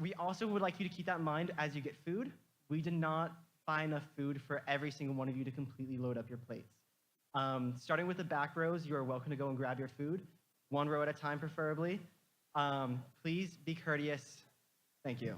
We also would like you to keep that in mind as you get food. We did not buy enough food for every single one of you to completely load up your plates. Starting with the back rows, you are welcome to go and grab your food, one row at a time preferably. Please be courteous. Thank you.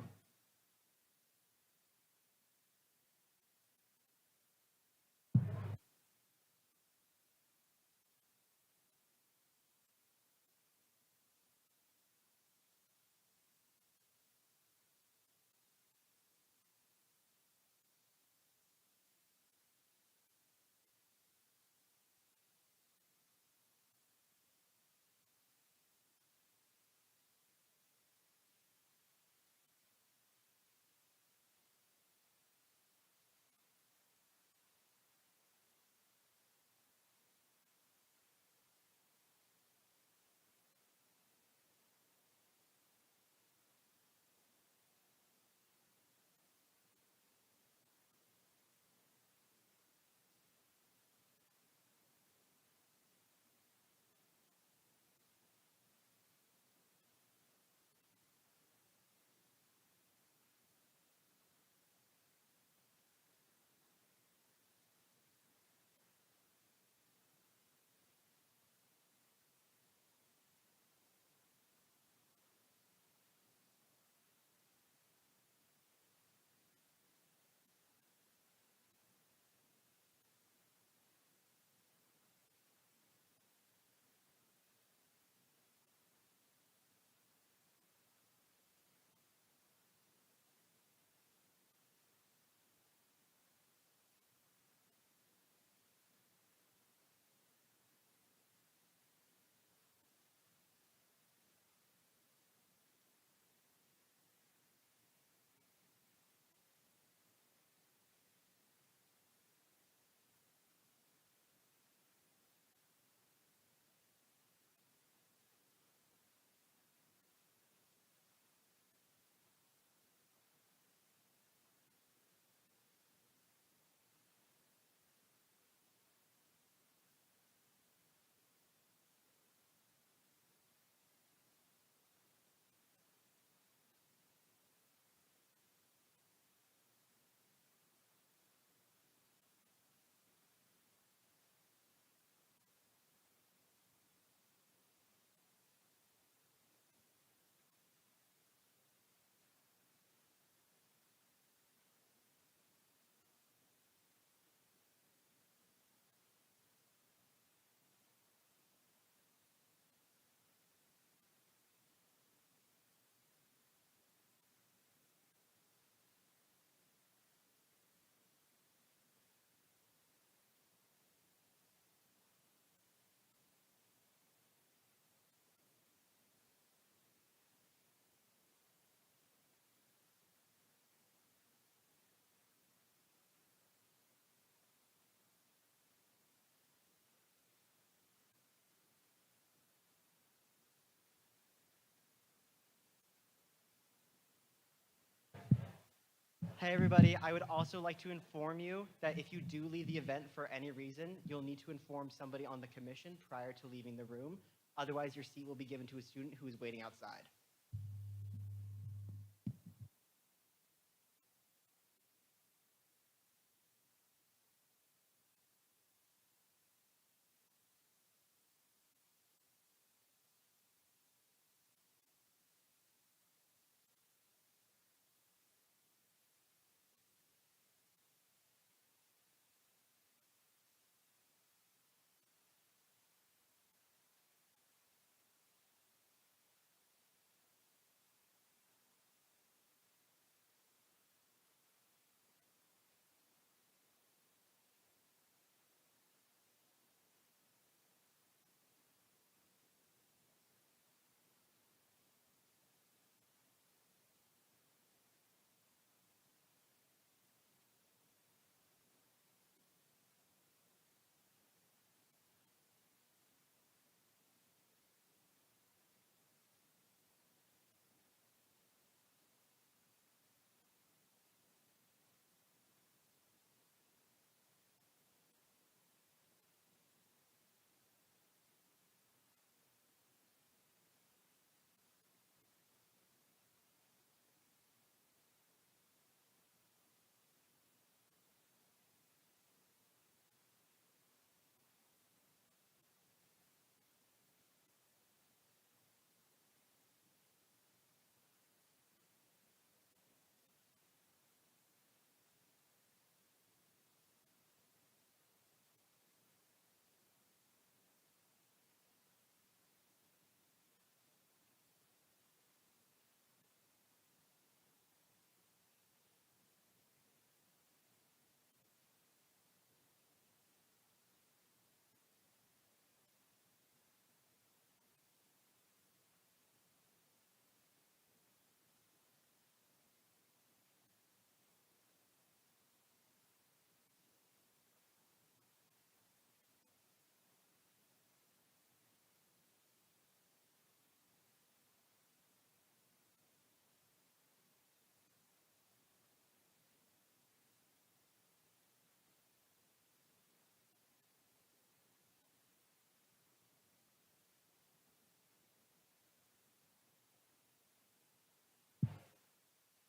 Hey everybody, I would also like to inform you that if you do leave the event for any reason, you'll need to inform somebody on the commission prior to leaving the room. Otherwise, your seat will be given to a student who is waiting outside.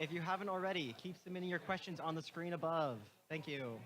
If you haven't already, keep submitting your questions on the screen above. Thank you.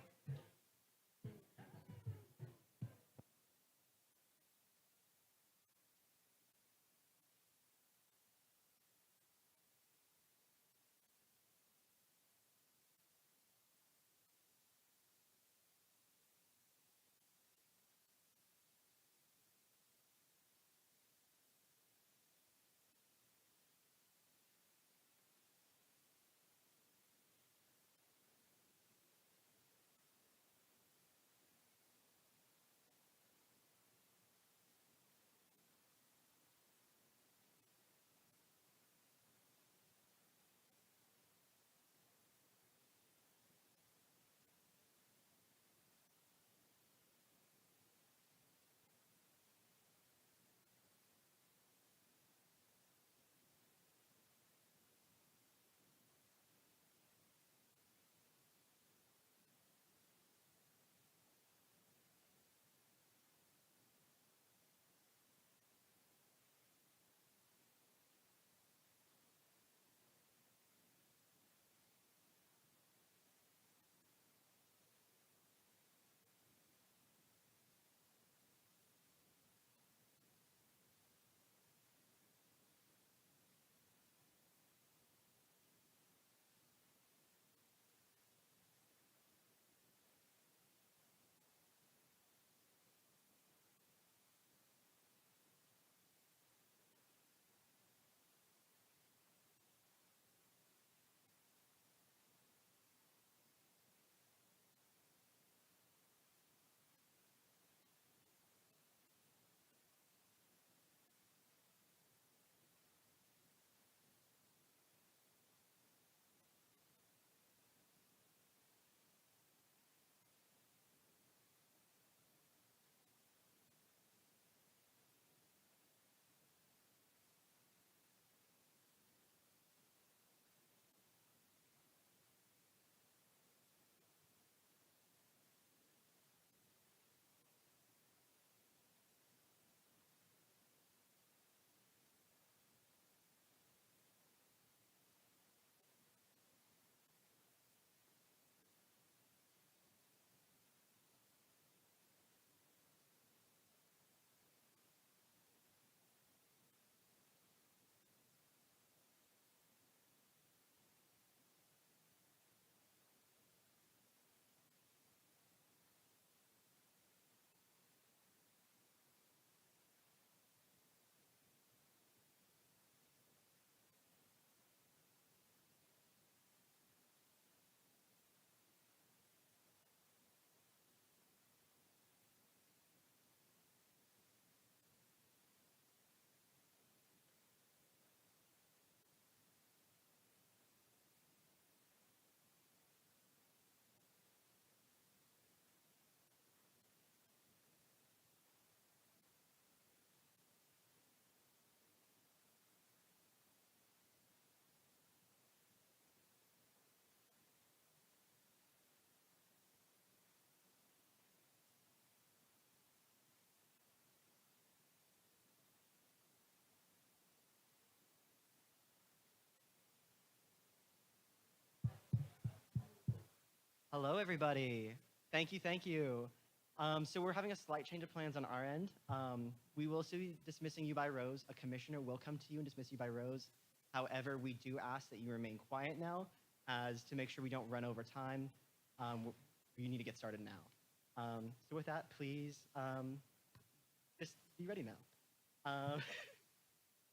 Hello, everybody. Thank you, thank you. So we're having a slight change of plans on our end. We will still be dismissing you by rows. A commissioner will come to you and dismiss you by rows. However, we do ask that you remain quiet now, as to make sure we don't run over time. You need to get started now. So with that, please just be ready now. Um,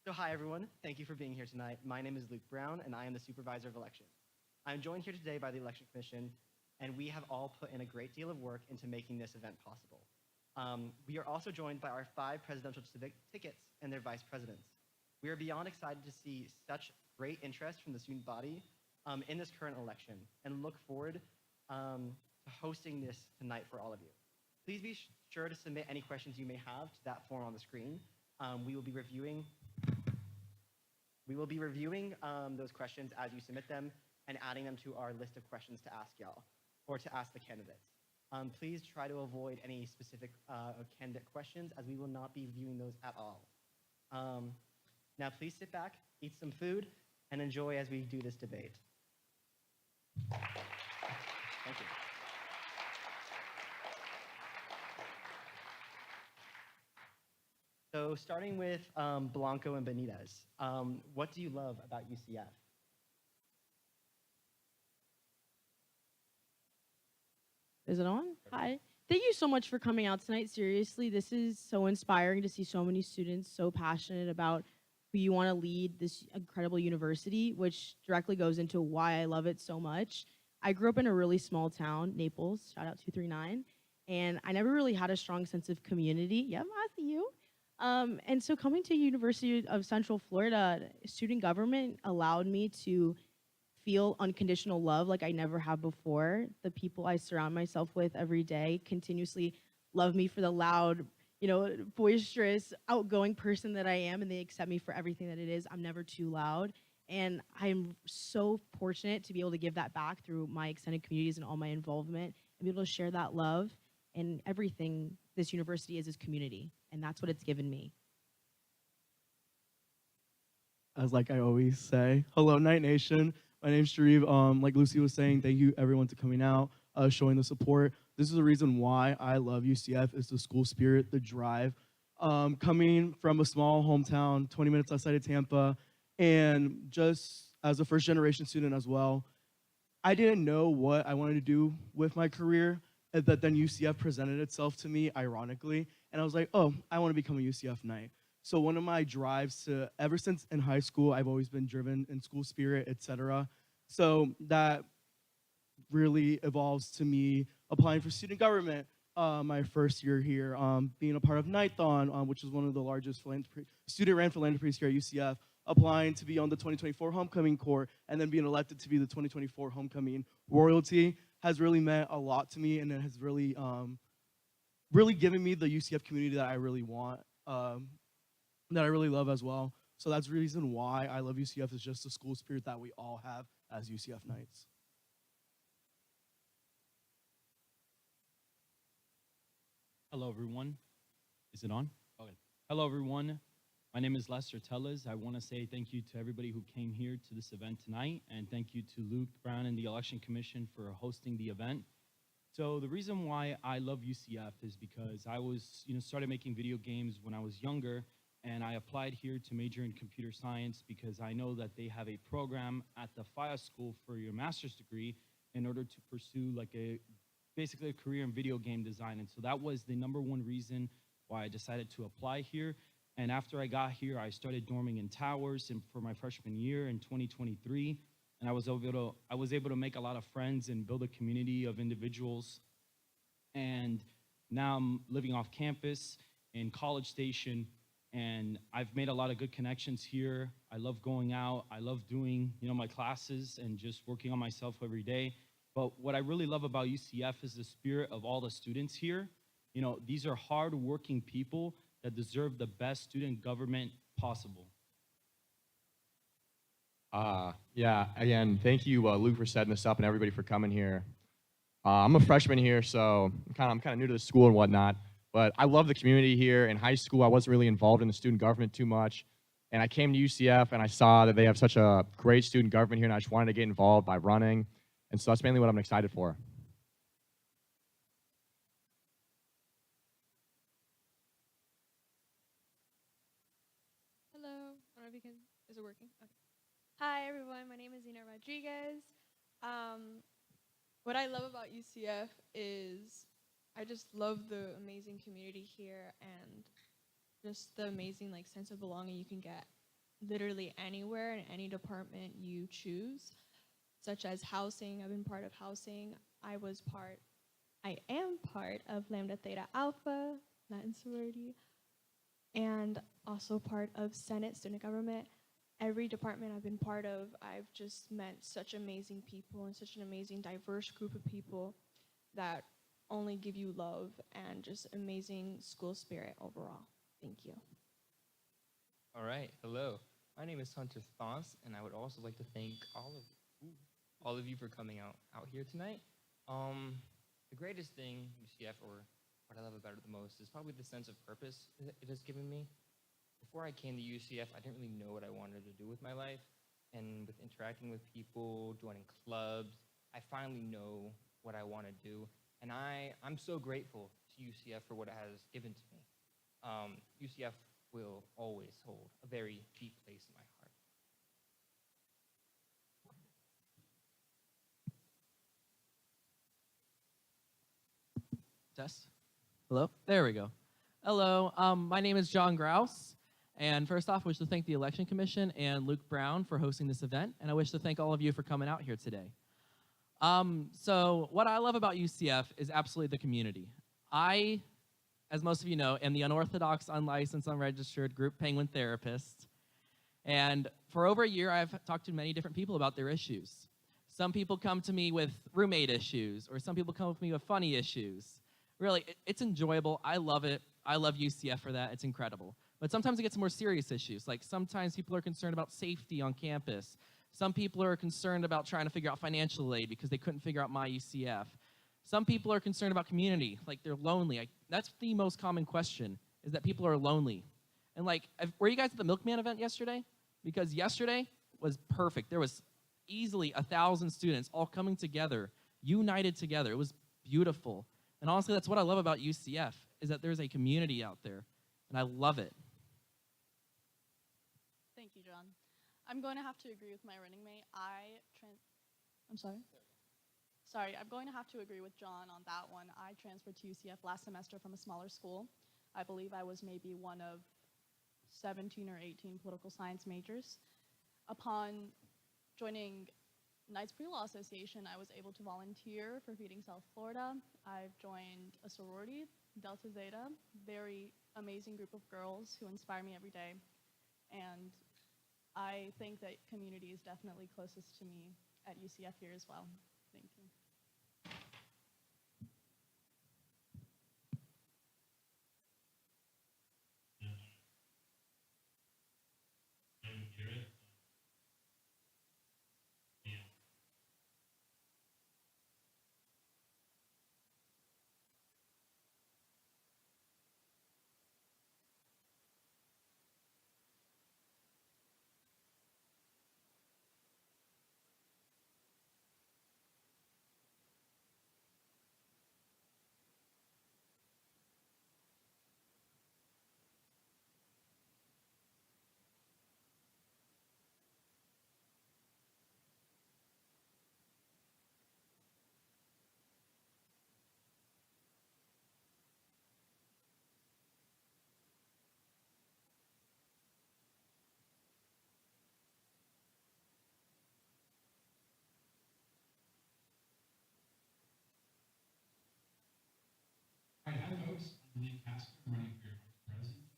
so hi, everyone. Thank you for being here tonight. My name is Luke Brown, and I am the supervisor of elections. I'm joined here today by the Election Commission, and we have all put in a great deal of work into making this event possible. We are also joined by our 5 presidential tickets and their vice presidents. We are beyond excited to see such great interest from the student body in this current election and look forward to hosting this tonight for all of you. Please be sure to submit any questions you may have to that form on the screen. We will be reviewing those questions as you submit them and adding them to our list of questions to ask y'all or to ask the candidates. Please try to avoid any specific candidate questions as we will not be viewing those at all. Now please sit back, eat some food, and enjoy as we do this debate. Thank you. So starting with Blanco and Benitez, what do you love about UCF? Is it on? Hi. Thank you so much for coming out tonight. Seriously, this is so inspiring to see so many students so passionate about who you want to lead this incredible university, which directly goes into why I love it so much. I grew up in a really small town, Naples, shout out 239, and I never really had a strong sense of community. Yep, I see you. And so coming to University of Central Florida, student government allowed me to feel unconditional love like I never have before. The people I surround myself with every day continuously love me for the loud, boisterous, outgoing person that I am, and they accept me for everything that it is. I'm never too loud. And I'm so fortunate to be able to give that back through my extended communities and all my involvement and be able to share that love. And everything this university is community. And that's what it's given me. As like I always say, hello, Night Nation. My name's Sharif. Like Lucy was saying, thank you everyone to coming out, showing the support. This is the reason why I love UCF. Is the school spirit, the drive. Coming from a small hometown, 20 minutes outside of Tampa, and just as a first generation student as well, I didn't know what I wanted to do with my career. But then UCF presented itself to me, ironically, and I was like, oh, I want to become a UCF Knight. So one of my drives to, ever since in high school, I've always been driven in school spirit, etc. So that really evolves to me applying for student government my first year here, being a part of Nighthon, which is one of the largest student-ran philanthropies here at UCF, applying to be on the 2024 homecoming court, and then being elected to be the 2024 homecoming royalty has really meant a lot to me, and it has really, really given me the UCF community that I really want, that I really love as well. So that's the reason why I love UCF, is just the school spirit that we all have as UCF Knights. Hello, everyone. Is it on? Okay. Hello, everyone. My name is Lester Tellez. I want to say thank you to everybody who came here to this event tonight, and thank you to Luke Brown and the Election Commission for hosting the event. So the reason why I love UCF is because I was, started making video games when I was younger, and I applied here to major in computer science because I know that they have a program at the FIA school for your master's degree in order to pursue basically a career in video game design. And so that was the number one reason why I decided to apply here. And after I got here, I started dorming in towers for my freshman year in 2023. And I was able to make a lot of friends and build a community of individuals. And now I'm living off campus in College Station, and I've made a lot of good connections here. I love going out. I love doing, my classes and just working on myself every day. But what I really love about UCF is the spirit of all the students here. These are hardworking people that deserve the best student government possible. Yeah, again, thank you, Luke, for setting this up and everybody for coming here. I'm a freshman here, so I'm kind of new to the school and whatnot, but I love the community here. In high school, I wasn't really involved in the student government too much, and I came to UCF and I saw that they have such a great student government here, and I just wanted to get involved by running, and so that's mainly what I'm excited for. Hello. I don't know if you can. Is it working? Okay. Hi, everyone. My name is Zina Rodriguez. Um, what I love about UCF is I just love the amazing community here and just the amazing sense of belonging you can get literally anywhere in any department you choose, such as housing. I've been part of housing. I am part of Lambda Theta Alpha, Latin sorority, and also part of Senate student government. Every department I've been part of, I've just met such amazing people and such an amazing diverse group of people that only give you love and just amazing school spirit overall. Thank you. All right, hello. My name is Hunter Thos, and I would also like to thank all of you for coming out here tonight. The greatest thing UCF, or what I love about it the most, is probably the sense of purpose it has given me. Before I came to UCF, I didn't really know what I wanted to do with my life, and with interacting with people, joining clubs, I finally know what I want to do. And I'm so grateful to UCF for what it has given to me. UCF will always hold a very deep place in my heart. Test. Hello? There we go. Hello, my name is John Grouse. And first off, I wish to thank the Election Commission and Luke Brown for hosting this event. And I wish to thank all of you for coming out here today. So what I love about UCF is absolutely the community. I, as most of you know, am the unorthodox, unlicensed, unregistered group penguin therapist. And for over a year, I've talked to many different people about their issues. Some people come to me with roommate issues, or some people come to me with funny issues. Really, it's enjoyable. I love it. I love UCF for that. It's incredible. But sometimes it gets more serious issues. Like sometimes people are concerned about safety on campus. Some people are concerned about trying to figure out financial aid because they couldn't figure out my UCF. Some people are concerned about community, like they're lonely. That's the most common question, is that people are lonely. And like, were you guys at the Milkman event yesterday? Because yesterday was perfect. There was easily 1,000 students all coming together, united together. It was beautiful. And honestly, that's what I love about UCF, is that there's a community out there, and I love it. Thank you, John. I'm going to have to agree with my running mate. I'm sorry? Sorry, I'm going to have to agree with John on that one. I transferred to UCF last semester from a smaller school. I believe I was maybe one of 17 or 18 political science majors. Upon joining Knights Pre-Law Association, I was able to volunteer for Feeding South Florida. I've joined a sorority, Delta Zeta, very amazing group of girls who inspire me every day. And I think that community is definitely closest to me at UCF here as well. Thank you. Hi, hi folks. I'm Nick Casper. I'm running for your vice president.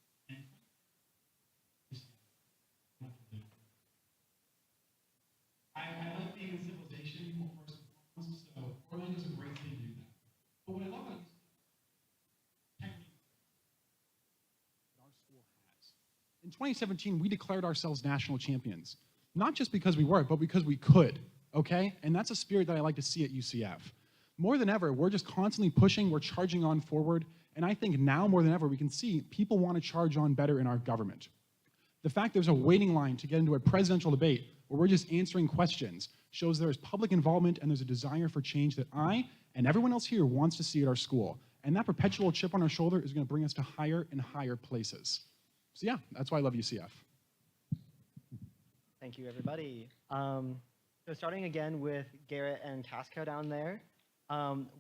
And I like being in civilization, first and foremost, so Orlando's a great city to do that. But what I love about technique that our school has. In 2017, we declared ourselves national champions. Not just because we were, but because we could, okay? And that's a spirit that I like to see at UCF. More than ever, we're just constantly pushing, we're charging on forward, and I think now more than ever we can see people want to charge on better in our government. The fact there's a waiting line to get into a presidential debate where we're just answering questions shows there is public involvement and there's a desire for change that I and everyone else here wants to see at our school. And that perpetual chip on our shoulder is going to bring us to higher and higher places. So yeah, that's why I love UCF. Thank you, everybody. So starting again with Garrett and Casco down there,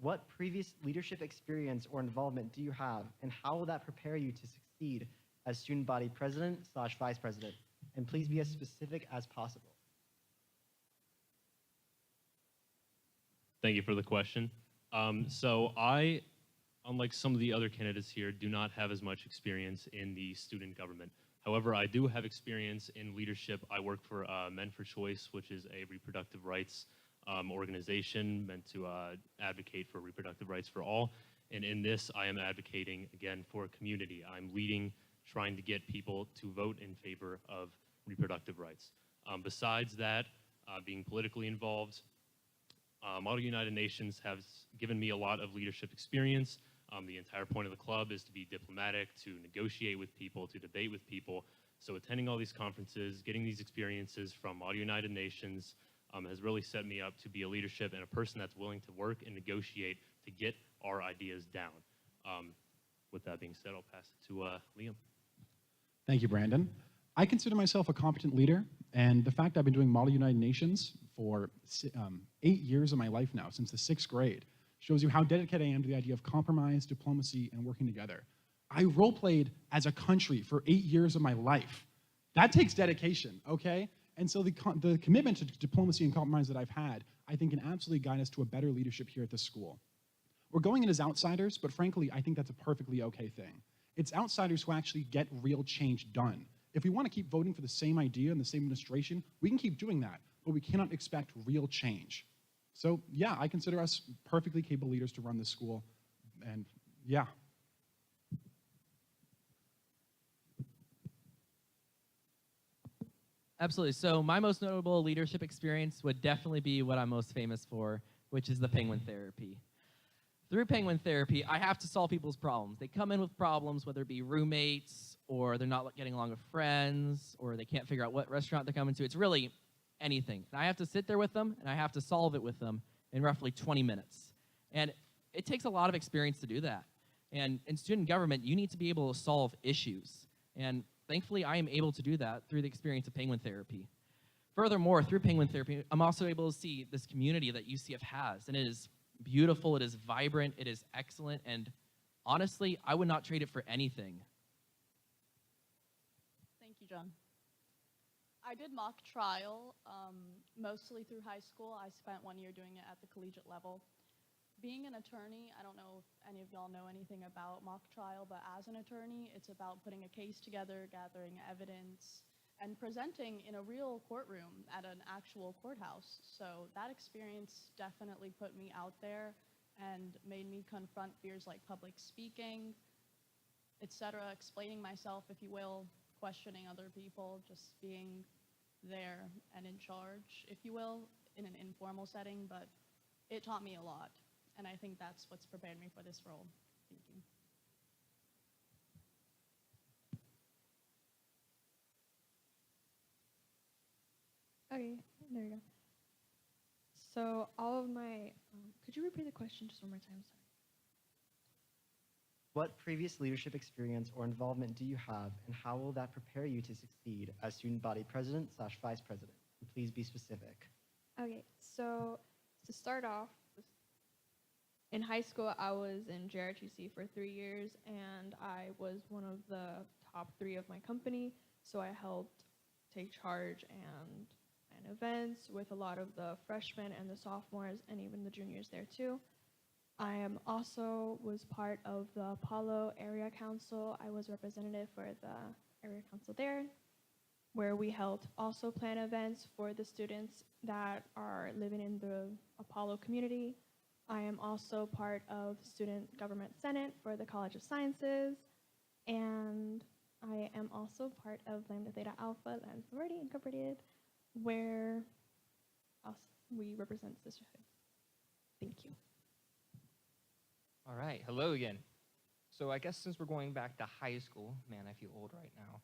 what previous leadership experience or involvement do you have, and how will that prepare you to succeed as student body president/vice president? And please be as specific as possible. Thank you for the question. So I, unlike some of the other candidates here, do not have as much experience in the student government. However, I do have experience in leadership. I work for Men for Choice, which is a reproductive rights organization meant to advocate for reproductive rights for all. And in this, I am advocating, again, for a community. I'm leading, trying to get people to vote in favor of reproductive rights. Besides that, being politically involved, Model United Nations has given me a lot of leadership experience. The entire point of the club is to be diplomatic, to negotiate with people, to debate with people. So attending all these conferences, getting these experiences from Model United Nations, has really set me up to be a leadership and a person that's willing to work and negotiate to get our ideas down. With that being said, I'll pass it to Liam. Thank you, Brandon. I consider myself a competent leader, and the fact I've been doing Model United Nations for 8 years of my life now, since the 6th grade, shows you how dedicated I am to the idea of compromise, diplomacy, and working together. I role-played as a country for 8 years of my life. That takes dedication, okay? And so the commitment to diplomacy and compromise that I've had, I think can absolutely guide us to a better leadership here at this school. We're going in as outsiders, but frankly, I think that's a perfectly okay thing. It's outsiders who actually get real change done. If we want to keep voting for the same idea and the same administration, we can keep doing that, but we cannot expect real change. So yeah, I consider us perfectly capable leaders to run this school, and yeah. Absolutely. So my most notable leadership experience would definitely be what I'm most famous for, which is the penguin therapy. Through penguin therapy, I have to solve people's problems. They come in with problems, whether it be roommates, or they're not getting along with friends, or they can't figure out what restaurant they're coming to. It's really anything. And I have to sit there with them, and I have to solve it with them in roughly 20 minutes. And it takes a lot of experience to do that. And in student government, you need to be able to solve issues. And thankfully, I am able to do that through the experience of penguin therapy. Furthermore, through penguin therapy, I'm also able to see this community that UCF has, and it is beautiful, it is vibrant, it is excellent, and honestly, I would not trade it for anything. Thank you, John. I did mock trial mostly through high school. I spent 1 year doing it at the collegiate level. Being an attorney, I don't know if any of y'all know anything about mock trial, but as an attorney, it's about putting a case together, gathering evidence, and presenting in a real courtroom at an actual courthouse. So that experience definitely put me out there and made me confront fears like public speaking, etc., explaining myself, if you will, questioning other people, just being there and in charge, if you will, in an informal setting, but it taught me a lot. And I think that's what's prepared me for this role. Thank you. Okay, there you go. So all of my, could you repeat the question just one more time? Sorry. What previous leadership experience or involvement do you have, and how will that prepare you to succeed as student body president/vice president? And please be specific. Okay, so to start off, in high school, I was in JRTC for 3 years, and I was one of the top 3 of my company. So I helped take charge and plan events with a lot of the freshmen and the sophomores, and even the juniors there too. I am also was part of the Apollo Area Council. I was representative for the area council there, where we helped also plan events for the students that are living in the Apollo community. I am also part of Student Government Senate for the College of Sciences, and I am also part of Lambda Theta Alpha and Sorority Incorporated, where we represent sisterhood. Thank you. All right, hello again. So I guess since we're going back to high school, man, I feel old right now.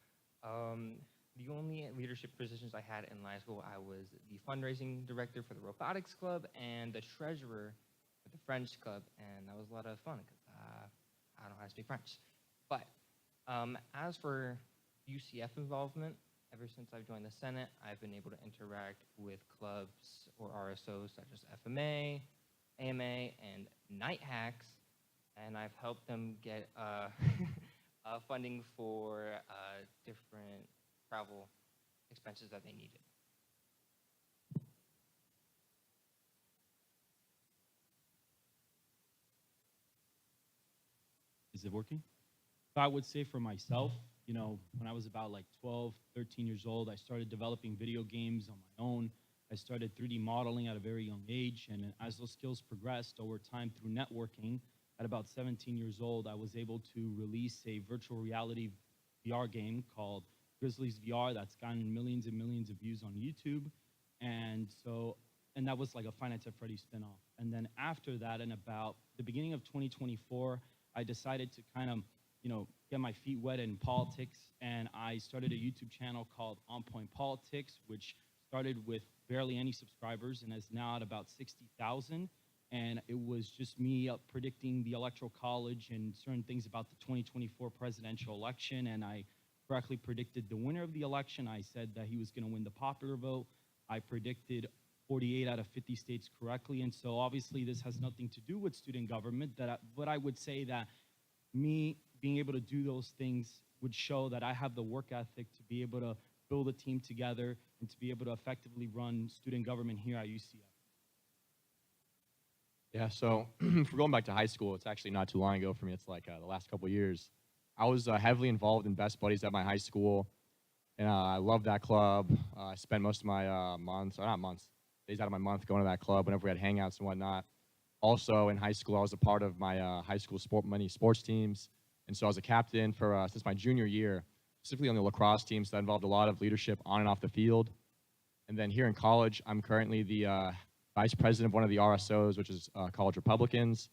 The only leadership positions I had in high school, I was the fundraising director for the robotics club and the treasurer for the French club, and that was a lot of fun because I don't know how to speak French. But as for UCF involvement, ever since I've joined the Senate, I've been able to interact with clubs or RSOs such as FMA, AMA, and Night Hacks, and I've helped them get funding for different travel expenses that they needed. Is it working? So I would say for myself, you know, when I was about like 12, 13 years old, I started developing video games on my own. I started 3D modeling at a very young age, and as those skills progressed over time through networking, at about 17 years old, I was able to release a virtual reality VR game called Grizzlies VR that's gotten millions and millions of views on YouTube. And that was like a Five Nights at Freddy's spinoff. And then after that, in about the beginning of 2024, I decided to kind of, you know, get my feet wet in politics, and I started a YouTube channel called On Point Politics, which started with barely any subscribers and is now at about 60,000. And it was just me predicting the Electoral College and certain things about the 2024 presidential election. And I correctly predicted the winner of the election. I said that he was going to win the popular vote. I predicted 48 out of 50 states correctly. And so obviously this has nothing to do with student government, but I would say that me being able to do those things would show that I have the work ethic to be able to build a team together and to be able to effectively run student government here at UCF. Yeah, so if we're going back to high school, it's actually not too long ago for me. It's like the last couple of years. I was heavily involved in Best Buddies at my high school, and I loved that club. I spent most of my days out of my month going to that club whenever we had hangouts and whatnot. Also, in high school, I was a part of my high school many sports teams, and so I was a captain for since my junior year, specifically on the lacrosse team, so that involved a lot of leadership on and off the field. And then here in college, I'm currently the vice president of one of the RSOs, which is College Republicans,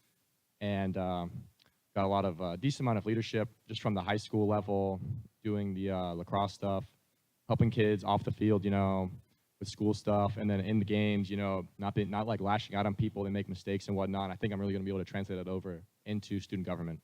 and got a lot of decent amount of leadership just from the high school level, doing the lacrosse stuff, helping kids off the field, you know, with school stuff, and then in the games, you know, not like lashing out on people that make mistakes and whatnot. I think I'm really going to be able to translate that over into student government.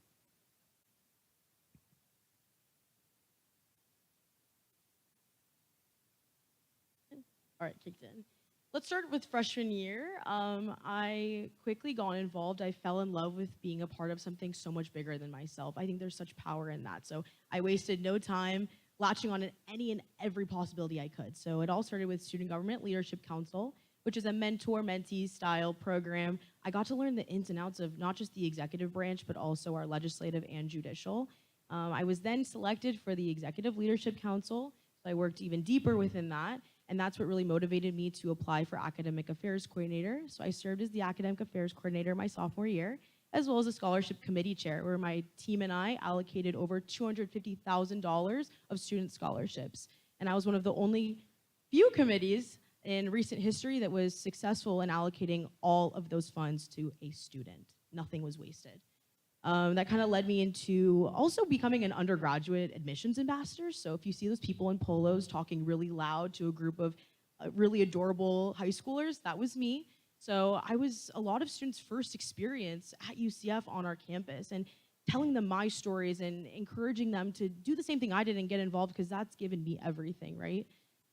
All right, kicked in. Let's start with freshman year. I quickly got involved. I fell in love with being a part of something so much bigger than myself. I think there's such power in that. So I wasted no time latching on to any and every possibility I could. So it all started with Student Government Leadership Council, which is a mentor-mentee style program. I got to learn the ins and outs of not just the executive branch, but also our legislative and judicial. I was then selected for the Executive Leadership Council, so I worked even deeper within that. And that's what really motivated me to apply for Academic Affairs Coordinator. So I served as the Academic Affairs Coordinator my sophomore year, as well as a Scholarship Committee Chair, where my team and I allocated over $250,000 of student scholarships. And I was one of the only few committees in recent history that was successful in allocating all of those funds to a student. Nothing was wasted. That kind of led me into also becoming an undergraduate admissions ambassador. So if you see those people in polos talking really loud to a group of really adorable high schoolers, that was me. So I was a lot of students' first experience at UCF on our campus, and telling them my stories and encouraging them to do the same thing I did and get involved, because that's given me everything, right?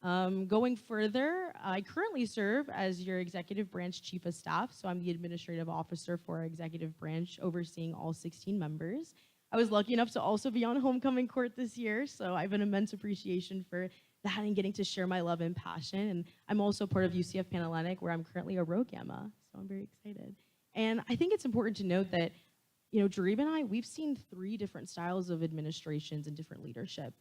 Going further, I currently serve as your executive branch chief of staff, so I'm the administrative officer for our executive branch, overseeing all 16 members. I was lucky enough to also be on homecoming court this year, so I have an immense appreciation for that and getting to share my love and passion. And I'm also part of UCF Panhellenic, where I'm currently a Rho Gamma, so I'm very excited. And I think it's important to note that, you know, Jarib and I, we've seen 3 different styles of administrations and different leadership.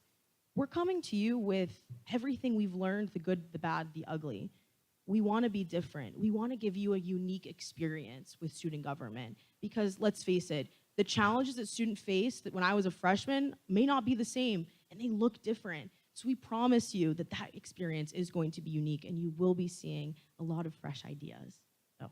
We're coming to you with everything we've learned, the good, the bad, the ugly. We want to be different. We want to give you a unique experience with student government, because let's face it, the challenges that students face that when I was a freshman may not be the same, and they look different. So we promise you that that experience is going to be unique, and you will be seeing a lot of fresh ideas. So.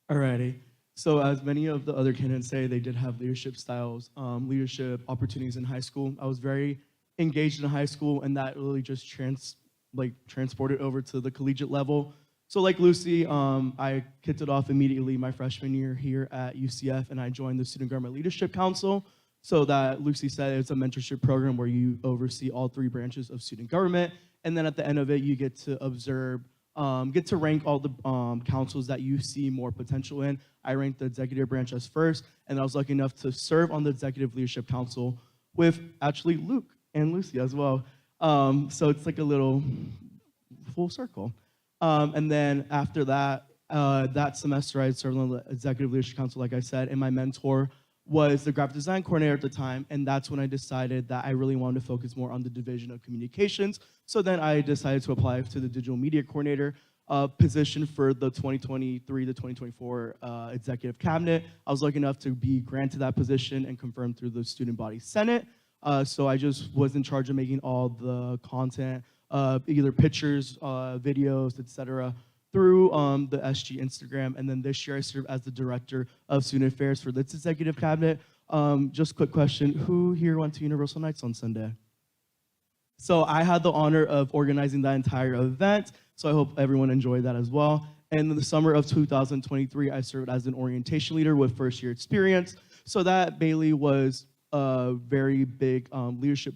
Alrighty. So as many of the other candidates say, they did have leadership styles, leadership opportunities in high school. I was very engaged in high school, and that really just transported over to the collegiate level. So like Lucy, I kicked it off immediately my freshman year here at UCF, and I joined the Student Government Leadership Council. So that Lucy said, it's a mentorship program where you oversee all 3 branches of student government, and then at the end of it, you get to observe, get to rank all the councils that you see more potential in. I ranked the executive branch as first, and I was lucky enough to serve on the Executive Leadership Council with actually Luke and Lucy as well. So it's like a little full circle. And then after that, that semester I served on the Executive Leadership Council, like I said, and my mentor was the graphic design coordinator at the time, and that's when I decided that I really wanted to focus more on the division of communications. So then I decided to apply to the digital media coordinator position for the 2023 to 2024 executive cabinet. I was lucky enough to be granted that position and confirmed through the student body senate. So I just was in charge of making all the content, either pictures, videos, etc., through the SG Instagram. And then this year I serve as the director of student affairs for this executive cabinet. Just quick question, who here went to Universal Nights on Sunday? So I had the honor of organizing that entire event. So I hope everyone enjoyed that as well. And in the summer of 2023, I served as an orientation leader with first year experience. So that Bailey was a very big leadership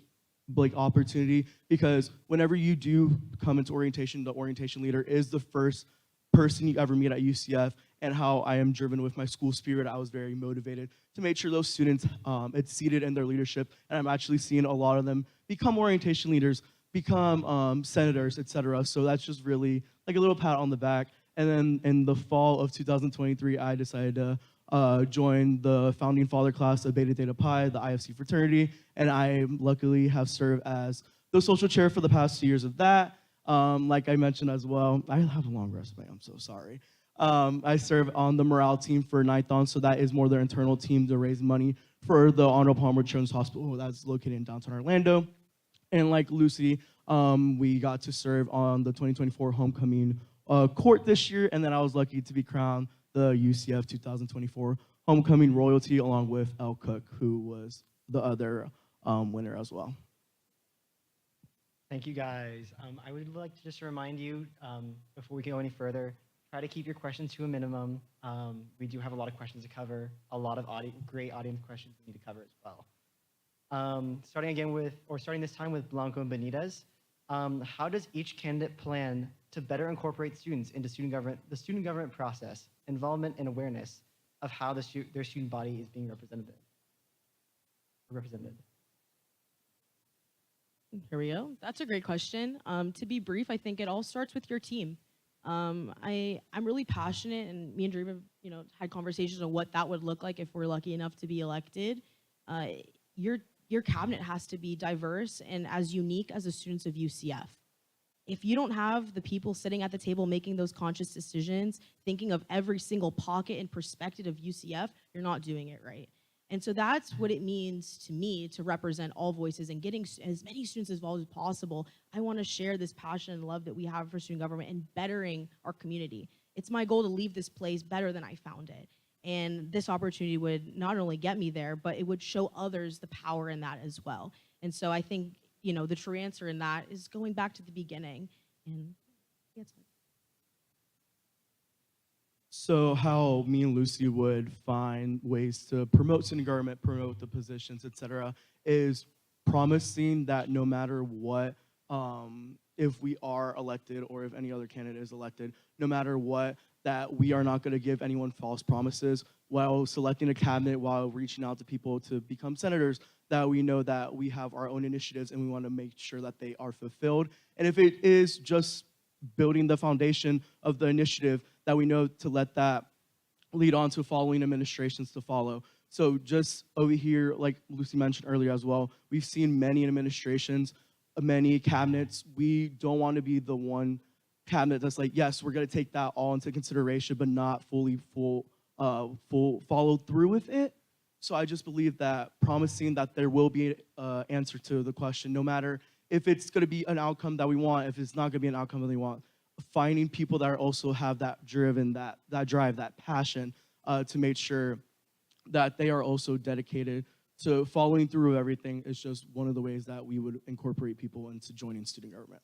like opportunity, because whenever you do come into orientation, the orientation leader is the first person you ever meet at UCF. And how I am driven with my school spirit, I was very motivated to make sure those students exceeded in their leadership. And I'm actually seeing a lot of them become orientation leaders, become senators, et cetera. So that's just really like a little pat on the back. And then in the fall of 2023, I decided to join the founding father class of Beta Theta Pi, the IFC fraternity. And I luckily have served as the social chair for the past 2 years of that. Like I mentioned as well, I have a long resume, I'm so sorry. I serve on the morale team for Nithon, so that is more their internal team to raise money for the Arnold Palmer Children's Hospital that's located in downtown Orlando. And like Lucy, we got to serve on the 2024 homecoming court this year, and then I was lucky to be crowned the UCF 2024 homecoming royalty along with Elle Cook, who was the other winner as well. Thank you, guys. I would like to just remind you, before we go any further, try to keep your questions to a minimum. We do have a lot of questions to cover, a lot of great audience questions we need to cover as well. Starting this time with Blanco and Benitez, how does each candidate plan to better incorporate students into the student government process, involvement and awareness of how their student body is being represented? Here we go. That's a great question. To be brief, I think it all starts with your team. I'm really passionate, and me and Dream have, had conversations on what that would look like if we're lucky enough to be elected. Your cabinet has to be diverse and as unique as the students of UCF. If you don't have the people sitting at the table making those conscious decisions, thinking of every single pocket and perspective of UCF, you're not doing it right. And so that's what it means to me to represent all voices and getting as many students involved as possible. I want to share this passion and love that we have for student government and bettering our community. It's my goal to leave this place better than I found it. And this opportunity would not only get me there, but it would show others the power in that as well. And so I think, the true answer in that is going back to the beginning. And that's fine. So how me and Lucy would find ways to promote student government, promote the positions, et cetera, is promising that no matter what, if we are elected or if any other candidate is elected, no matter what, that we are not going to give anyone false promises while selecting a cabinet, while reaching out to people to become senators, that we know that we have our own initiatives and we want to make sure that they are fulfilled. And if it is just building the foundation of the initiative, that we know to let that lead on to following administrations to follow. So just over here, like Lucy mentioned earlier as well, we've seen many administrations, many cabinets. We don't want to be the one cabinet that's like, yes, we're going to take that all into consideration, but not fully follow through with it. So I just believe that promising that there will be an answer to the question, no matter if it's going to be an outcome that we want, if it's not going to be an outcome that we want, finding people that also have that driven, that drive, that passion to make sure that they are also dedicated to following through with everything is just one of the ways that we would incorporate people into joining student government.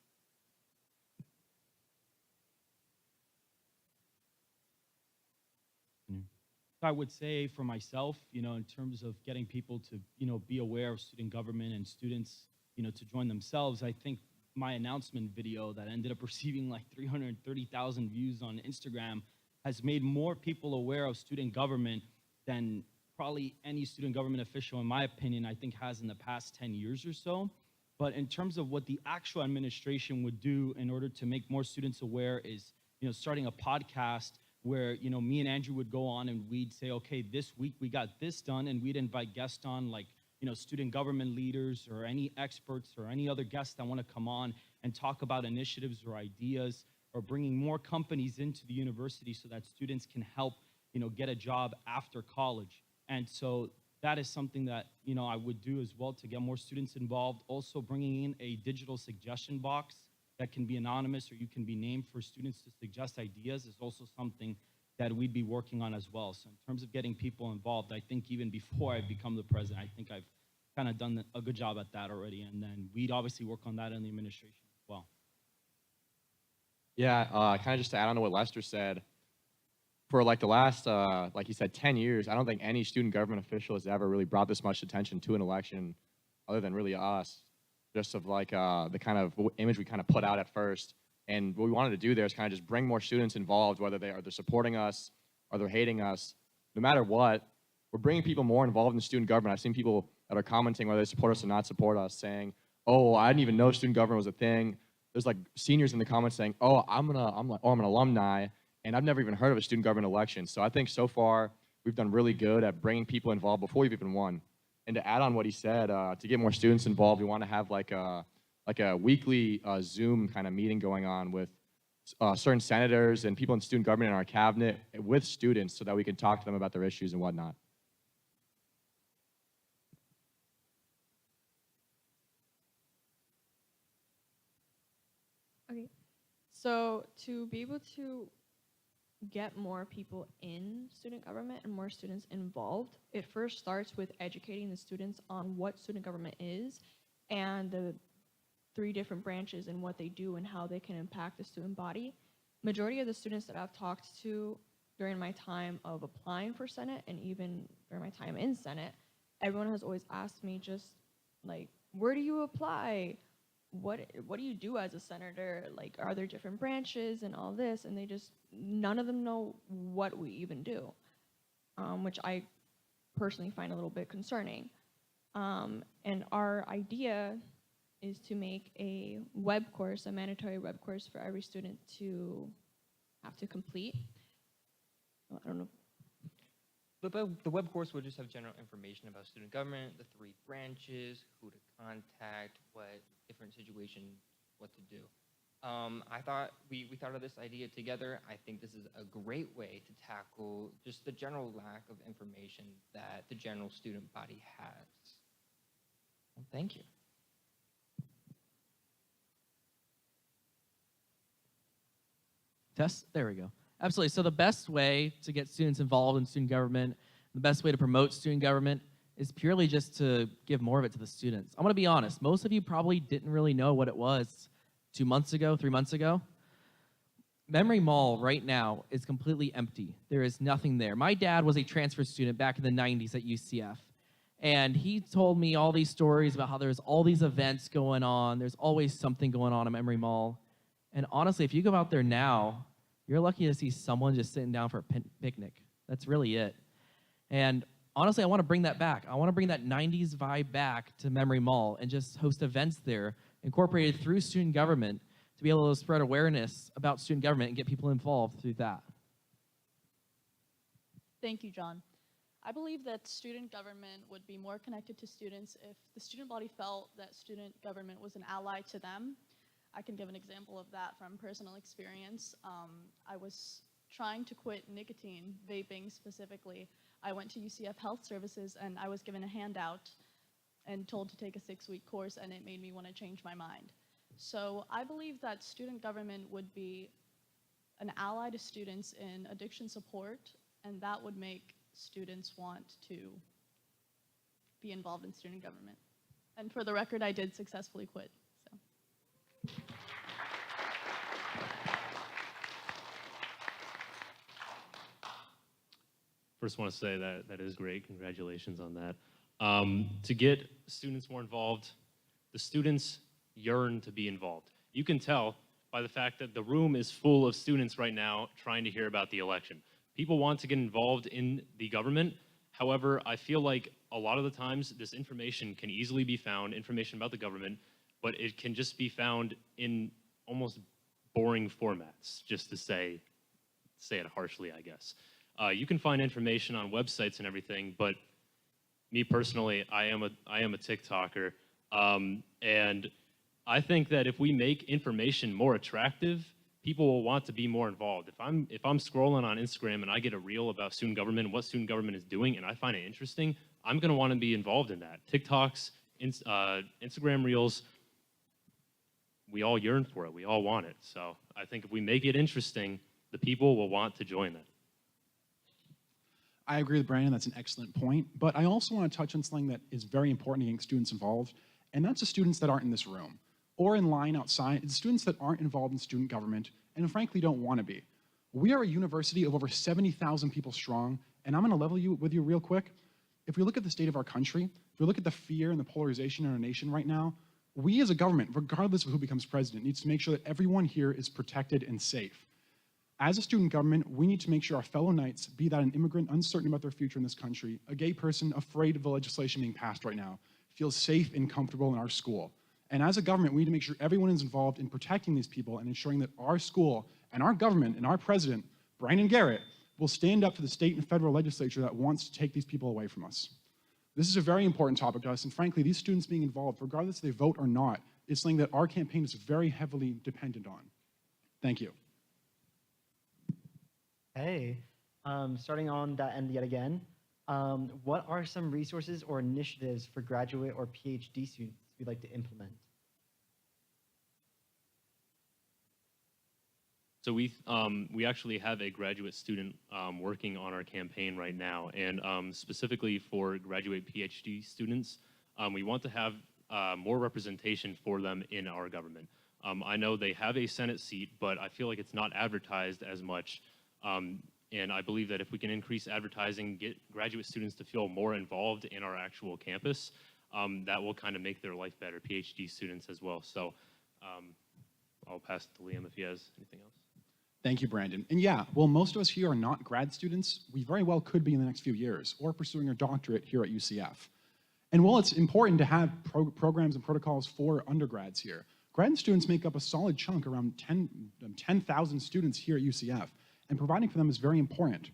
I would say for myself, in terms of getting people to, be aware of student government and students, to join themselves, I think my announcement video that ended up receiving like 330,000 views on Instagram has made more people aware of student government than probably any student government official, in my opinion, I think has in the past 10 years or so. But in terms of what the actual administration would do in order to make more students aware is, starting a podcast where, me and Andrew would go on and we'd say, okay, this week we got this done, and we'd invite guests on like, student government leaders or any experts or any other guests that want to come on and talk about initiatives or ideas, or bringing more companies into the university so that students can help, get a job after college. And so that is something that, I would do as well to get more students involved. Also bringing in a digital suggestion box that can be anonymous or you can be named for students to suggest ideas is also something that we'd be working on as well. So in terms of getting people involved, I think even before I've become the president, I think I've kind of done a good job at that already, and then we'd obviously work on that in the administration as well. Yeah, kind of just to add on to what Lester said, for like the last, like he said, 10 years, I don't think any student government official has ever really brought this much attention to an election other than really us, just of like the kind of image we kind of put out at first. And what we wanted to do there is kind of just bring more students involved, whether they're supporting us or they're hating us. No matter what, we're bringing people more involved in student government. I've seen people that are commenting whether they support us or not support us, saying, "Oh, I didn't even know student government was a thing." There's like seniors in the comments saying, "Oh, I'm an alumni, and I've never even heard of a student government election." So I think so far we've done really good at bringing people involved before we've even won. And to add on what he said, to get more students involved, we want to have like a weekly Zoom kind of meeting going on with certain senators and people in student government in our cabinet with students so that we can talk to them about their issues and whatnot. Okay. So to be able to get more people in student government and more students involved, it first starts with educating the students on what student government is and the 3 different branches and what they do and how they can impact the student body. Majority of the students that I've talked to during my time of applying for Senate and even during my time in Senate, everyone has always asked me just like, where do you apply? What do you do as a senator? Like, are there different branches and all this? And they just, none of them know what we even do, which I personally find a little bit concerning. And our idea is to make a web course, a mandatory web course for every student to have to complete. I don't know. The web course will just have general information about student government, the 3 branches, who to contact, what different situations, what to do. I thought we thought of this idea together. I think this is a great way to tackle just the general lack of information that the general student body has. Well, thank you. Tess, there we go. Absolutely. So the best way to get students involved in student government, the best way to promote student government is purely just to give more of it to the students. I'm going to be honest. Most of you probably didn't really know what it was 2 months ago, 3 months ago. Memory Mall right now is completely empty. There is nothing there. My dad was a transfer student back in the 90s at UCF. And he told me all these stories about how there's all these events going on. There's always something going on at Memory Mall. And honestly, if you go out there now, you're lucky to see someone just sitting down for a picnic. That's really it. And honestly, I want to bring that back. I want to bring that 90s vibe back to Memory Mall and just host events there, incorporated through student government, to be able to spread awareness about student government and get people involved through that. Thank you, John. I believe that student government would be more connected to students if the student body felt that student government was an ally to them. I can give an example of that from personal experience. I was trying to quit nicotine, vaping specifically. I went to UCF Health Services and I was given a handout and told to take a 6-week course, and it made me want to change my mind. So I believe that student government would be an ally to students in addiction support, and that would make students want to be involved in student government. And for the record, I did successfully quit. So. First, want to say that that is great. Congratulations on that. To get students more involved, the students yearn to be involved. You can tell by the fact that the room is full of students right now trying to hear about the election. People want to get involved in the government. However, I feel like a lot of the times this information can easily be found, information about the government, but it can just be found in almost boring formats, just to say it harshly, I guess. You can find information on websites and everything, but me personally, I am a TikToker, and I think that if we make information more attractive, people will want to be more involved. If I'm scrolling on Instagram and I get a reel about student government and what student government is doing, and I find it interesting, I'm going to want to be involved in that. TikToks, Instagram reels, we all yearn for it. We all want it. So I think if we make it interesting, the people will want to join that. I agree with Brandon, that's an excellent point, but I also want to touch on something that is very important to getting students involved, and that's the students that aren't in this room or in line outside. It's students that aren't involved in student government and frankly don't want to be. We are a university of over 70,000 people strong, and I'm going to level with you real quick. If we look at the state of our country, if we look at the fear and the polarization in our nation right now, we as a government, regardless of who becomes president, needs to make sure that everyone here is protected and safe. As a student government, we need to make sure our fellow Knights, be that an immigrant uncertain about their future in this country, a gay person afraid of the legislation being passed right now, feels safe and comfortable in our school. And as a government, we need to make sure everyone is involved in protecting these people and ensuring that our school and our government and our president, Brandon Garrett, will stand up to the state and federal legislature that wants to take these people away from us. This is a very important topic to us, and frankly, these students being involved, regardless if they vote or not, is something that our campaign is very heavily dependent on. Thank you. Hey, starting on that end yet again, what are some resources or initiatives for graduate or PhD students we'd like to implement? So we actually have a graduate student working on our campaign right now, and specifically for graduate PhD students, we want to have more representation for them in our government. I know they have a Senate seat, but I feel like it's not advertised as much. And I believe that if we can increase advertising, get graduate students to feel more involved in our actual campus, that will kind of make their life better, PhD students as well. So I'll pass it to Liam if he has anything else. Thank you, Brandon. And yeah, well, most of us here are not grad students. We very well could be in the next few years or pursuing our doctorate here at UCF. And while it's important to have programs and protocols for undergrads here, grad students make up a solid chunk, around 10,000 students here at UCF, and providing for them is very important.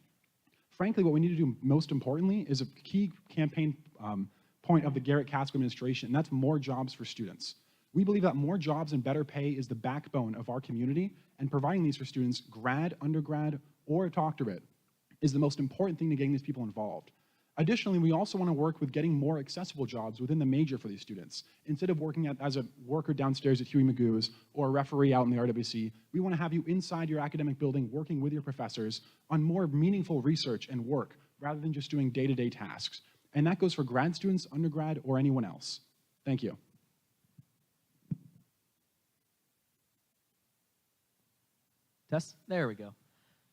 Frankly, what we need to do most importantly is a key campaign point of the Garrett-Casco administration, and that's more jobs for students. We believe that more jobs and better pay is the backbone of our community, and providing these for students, grad, undergrad, or a doctorate, is the most important thing to getting these people involved. Additionally, we also want to work with getting more accessible jobs within the major for these students. Instead of working as a worker downstairs at Huey Magoo's or a referee out in the RWC, we want to have you inside your academic building working with your professors on more meaningful research and work rather than just doing day-to-day tasks. And that goes for grad students, undergrad, or anyone else. Thank you. Test? There we go.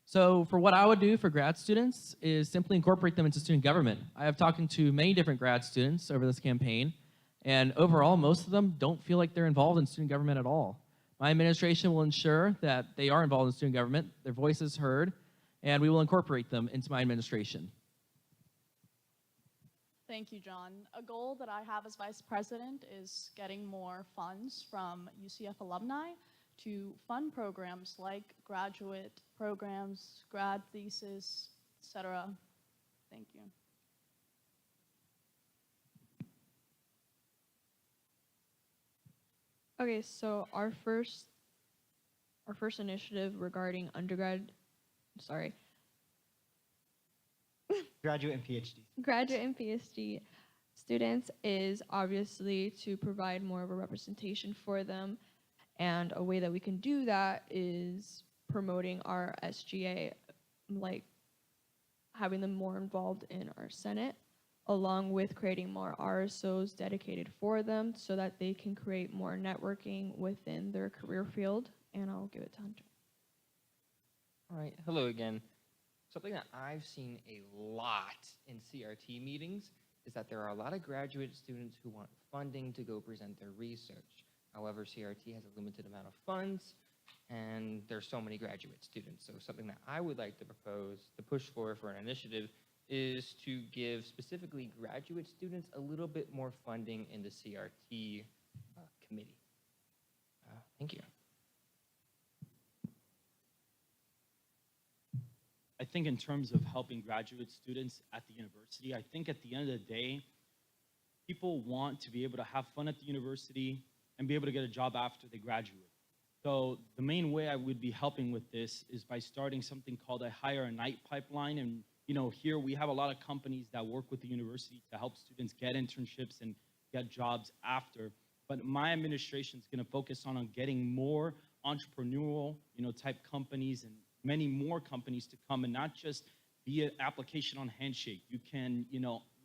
So for what I would do for grad students is simply incorporate them into student government. I have talked to many different grad students over this campaign, and overall, most of them don't feel like they're involved in student government at all. My administration will ensure that they are involved in student government, their voice is heard, and we will incorporate them into my administration. Thank you, John. A goal that I have as vice president is getting more funds from UCF alumni to fund programs like graduate programs, grad thesis, etc. Thank you. Okay, so our first initiative regarding Graduate and PhD. graduate and PhD students is obviously to provide more of a representation for them. And a way that we can do that is promoting our SGA, like having them more involved in our Senate, along with creating more RSOs dedicated for them so that they can create more networking within their career field. And I'll give it to Hunter. All right, hello again. Something that I've seen a lot in CRT meetings is that there are a lot of graduate students who want funding to go present their research. However, CRT has a limited amount of funds, and there's so many graduate students. So something that I would like to propose, to push for an initiative, is to give specifically graduate students a little bit more funding in the CRT committee. Thank you. I think in terms of helping graduate students at the university, I think at the end of the day, people want to be able to have fun at the university and be able to get a job after they graduate. So the main way I would be helping with this is by starting something called a Hire a Knight pipeline. And here we have a lot of companies that work with the university to help students get internships and get jobs after. But my administration is going to focus on getting more entrepreneurial, type companies and many more companies to come and not just be an application on Handshake. You can,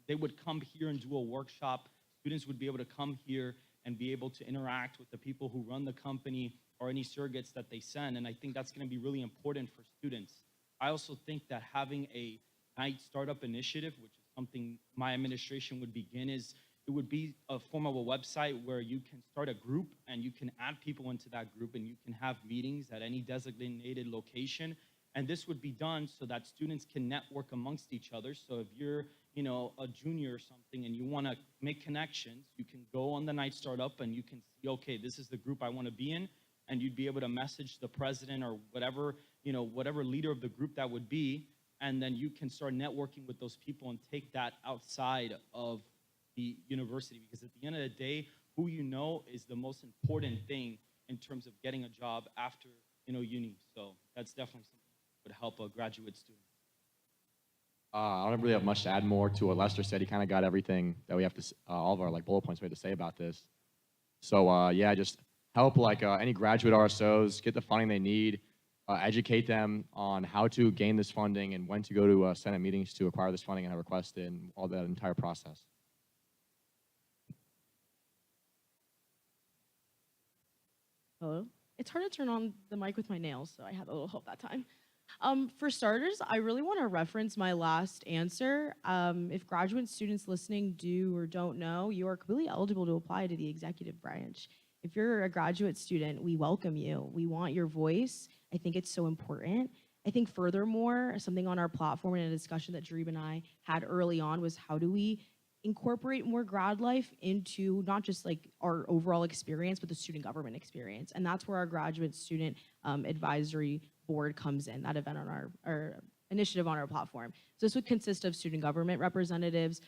they would come here and do a workshop. Students would be able to come here and be able to interact with the people who run the company or any surrogates that they send. And I think that's going to be really important for students. I also think that having a Night Startup Initiative, which is something my administration would begin, is it would be a form of a website where you can start a group and you can add people into that group and you can have meetings at any designated location. And this would be done so that students can network amongst each other. So if you're, a junior or something and you want to make connections, you can go on the Night Startup and you can see, okay, this is the group I want to be in. And you'd be able to message the president or whatever, whatever leader of the group that would be. And then you can start networking with those people and take that outside of the university. Because at the end of the day, who you know is the most important thing in terms of getting a job after, uni. So that's definitely something that would help a graduate student. I don't really have much to add more to what Lester said. He kind of got everything that we have to, all of our bullet points we had to say about this. So yeah, just help any graduate RSOs get the funding they need, educate them on how to gain this funding and when to go to Senate meetings to acquire this funding and have requested and all that entire process. Hello? It's hard to turn on the mic with my nails, so I had a little help that time. For starters, I really want to reference my last answer. If graduate students listening do or don't know, you are completely eligible to apply to the executive branch. If you're a graduate student, we welcome you. We want your voice. I think it's so important. I think furthermore, something on our platform and a discussion that Jarib and I had early on was how do we incorporate more grad life into not just our overall experience, but the student government experience. And that's where our graduate student advisory board comes in, that event on our initiative on our platform. So this would consist of student government representatives,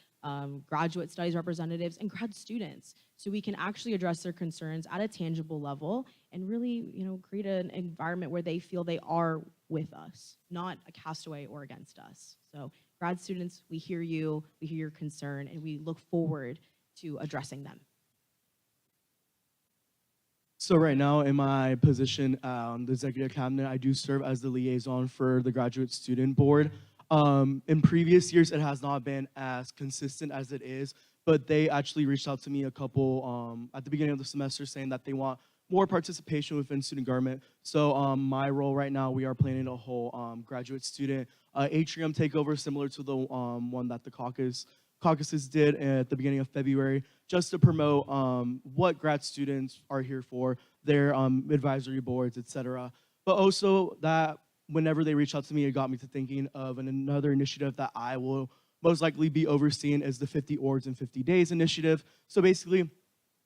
graduate studies representatives, and grad students. So we can actually address their concerns at a tangible level and really, create an environment where they feel they are with us, not a castaway or against us. So grad students, we hear you, we hear your concern, and we look forward to addressing them. So right now in my position the executive cabinet, I do serve as the liaison for the graduate student board. In previous years, it has not been as consistent as it is, but they actually reached out to me a couple at the beginning of the semester saying that they want more participation within student government. So my role right now, we are planning a whole graduate student atrium takeover similar to the one that the caucuses did at the beginning of February, just to promote what grad students are here for, their advisory boards, etc. But also that whenever they reach out to me, it got me to thinking of another initiative that I will most likely be overseeing is the 50 orgs in 50 days initiative. So basically,